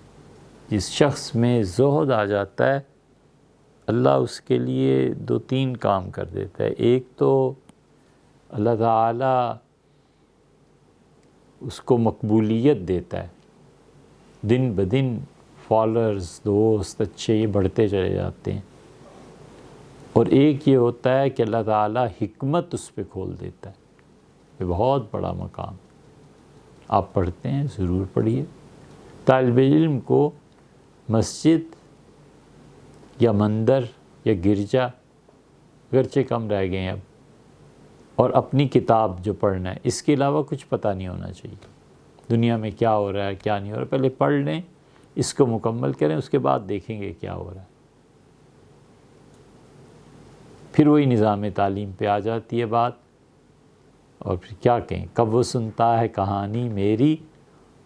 جس شخص میں زہد آ جاتا ہے، اللہ اس کے لیے 2-3 کام کر دیتا ہے۔ ایک تو اللہ تعالیٰ اس کو مقبولیت دیتا ہے، دن بدن فالوورز، دوست اچھے یہ بڑھتے چلے جاتے ہیں۔ اور ایک یہ ہوتا ہے کہ اللہ تعالیٰ حکمت اس پہ کھول دیتا ہے۔ یہ بہت بڑا مقام۔ آپ پڑھتے ہیں، ضرور پڑھیے۔ طالب علم کو مسجد یا مندر یا گرجا اگرچہ کم رہ گئے ہیں اب، اور اپنی کتاب جو پڑھنا ہے، اس کے علاوہ کچھ پتہ نہیں ہونا چاہیے۔ دنیا میں کیا ہو رہا ہے، کیا نہیں ہو رہا ہے، پہلے پڑھ لیں، اس کو مکمل کریں، اس کے بعد دیکھیں گے کیا ہو رہا ہے۔ پھر وہی نظام تعلیم پہ آ جاتی ہے بات، اور پھر کیا کہیں، کب وہ سنتا ہے کہانی میری،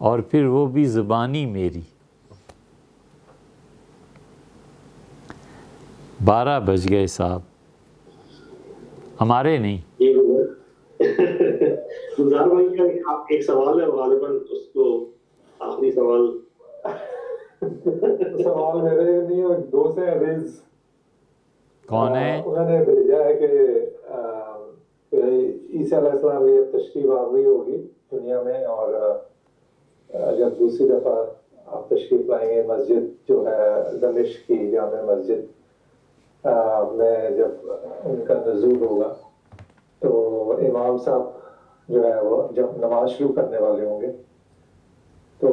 اور پھر وہ بھی زبانی میری۔ 12 بج گئے صاحب، ہمارے نہیں۔ گلزار بھائی کا ایک سوال ہے، غالباً اس کو آخری سوال میرے نہیں، اور دوست ہیں عزیز، کون ہے؟ انہوں نے بھیجا ہے کہ عیسیٰ علیہ السلام کی تشریف آوری ہوگی دنیا میں، اور جب دوسری دفعہ آپ تشریف لائیں گے مسجد جو ہے دمشق کی جامع مسجد میں، جب ان کا نزول ہوگا تو امام صاحب جو ہے وہ جب نماز شروع کرنے والے ہوں گے، تو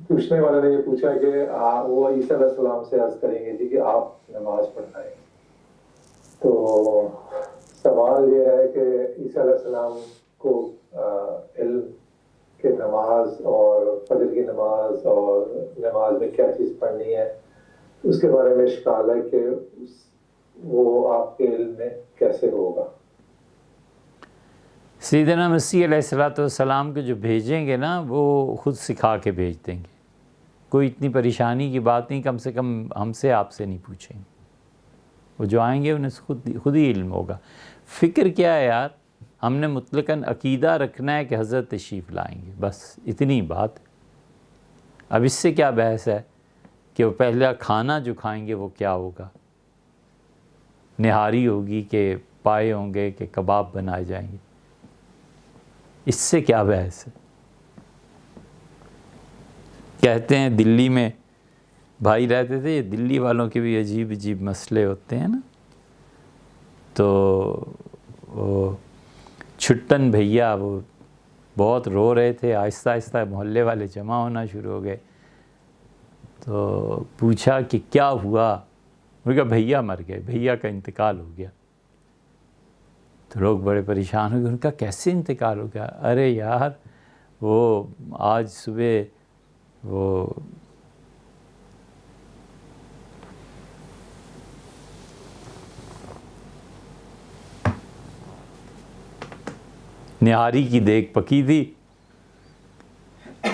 پوچھنے والے نے یہ پوچھا کہ وہ عیسیٰ علیہ السلام سے عرض کریں گے جی کہ آپ نماز پڑھائیں۔ تو سوال یہ ہے کہ عیسیٰ علیہ السلام کو علم کہ نماز اور فجر کی نماز اور نماز میں کیا چیز پڑھنی ہے، اس کے بارے میں اشکال ہے کہ وہ آپ کے علم میں کیسے ہوگا۔ سیدنا مسیح علیہ السلام کو جو بھیجیں گے نا، وہ خود سکھا کے بھیج دیں گے۔ کوئی اتنی پریشانی کی بات نہیں، کم سے کم ہم سے آپ سے نہیں پوچھیں گے۔ وہ جو آئیں گے انہیں خود ہی علم ہوگا۔ فکر کیا ہے یار، ہم نے مطلقاً عقیدہ رکھنا ہے کہ حضرت تشریف لائیں گے، بس اتنی بات۔ اب اس سے کیا بحث ہے کہ وہ پہلا کھانا جو کھائیں گے وہ کیا ہوگا، نہاری ہوگی کہ پائے ہوں گے کہ کباب بنائے جائیں گے، اس سے کیا بحث ہے۔ کہتے ہیں دلی میں بھائی رہتے تھے. یہ دلی والوں کے بھی عجیب عجیب مسئلے ہوتے ہیں نا. تو وہ چھٹن بھیا وہ بہت رو رہے تھے. آہستہ آہستہ محلے والے جمع ہونا شروع ہو گئے. تو پوچھا کہ کیا ہوا؟ انہوں نے کہا بھیا مر گئے، بھیا کا انتقال ہو گیا. تو لوگ بڑے پریشان ہو گئے. ان کا کیسے انتقال ہو گیا؟ ارے یار وہ آج صبح وہ نہاری کی دیگ پکی تھی،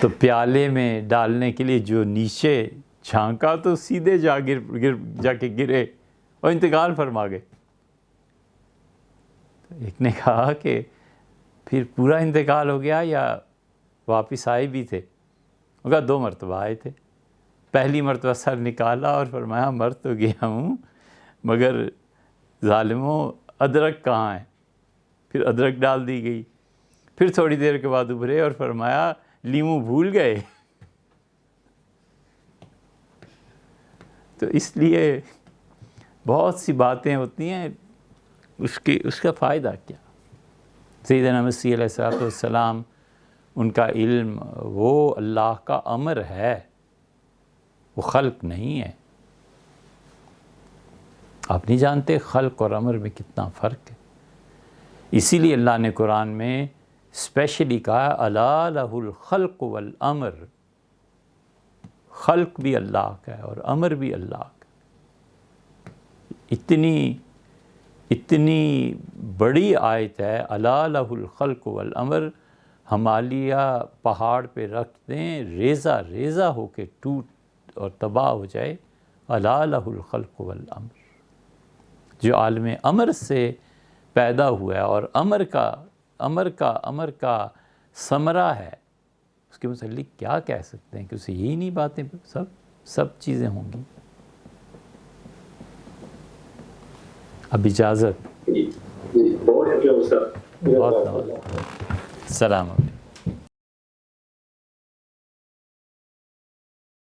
تو پیالے میں ڈالنے کے لیے جو نیچے چھانکا تو سیدھے جا کے گرے اور انتقال فرما گئے. تو ایک نے کہا کہ پھر پورا انتقال ہو گیا یا واپس آئے بھی تھے؟ وہ کہا 2 مرتبہ آئے تھے. پہلی مرتبہ سر نکالا اور فرمایا مر تو گیا ہوں مگر ظالموں ادرک کہاں ہے؟ پھر ادرک ڈال دی گئی. پھر تھوڑی دیر کے بعد ابھرے اور فرمایا لیمو بھول گئے. تو اس لیے بہت سی باتیں ہوتی ہیں، اس کا فائدہ کیا؟ سیدنا مسیح علیہ السلام ان کا علم وہ اللہ کا امر ہے، وہ خلق نہیں ہے. آپ نہیں جانتے خلق اور امر میں کتنا فرق ہے. اسی لیے اللہ نے قرآن میں اسپیشلی کہا الا لہ الخلق والامر. خلق بھی اللہ کا ہے اور امر بھی اللہ کا. اتنی بڑی آیت ہے الا لہ الخلق والامر. ہمالیہ پہاڑ پہ رکھ دیں، ریزہ ریزہ ہو کے ٹوٹ اور تباہ ہو جائے. الا لہ الخلق والامر. جو عالم امر سے پیدا ہوا ہے اور امر کا ثمرہ ہے، اس کے متعلق کیا کہہ سکتے ہیں کہ اسے یہی نہیں باتیں سب چیزیں ہوں گی. اب اجازت. بہت شکریہ استاد. بہت السلام علیکم.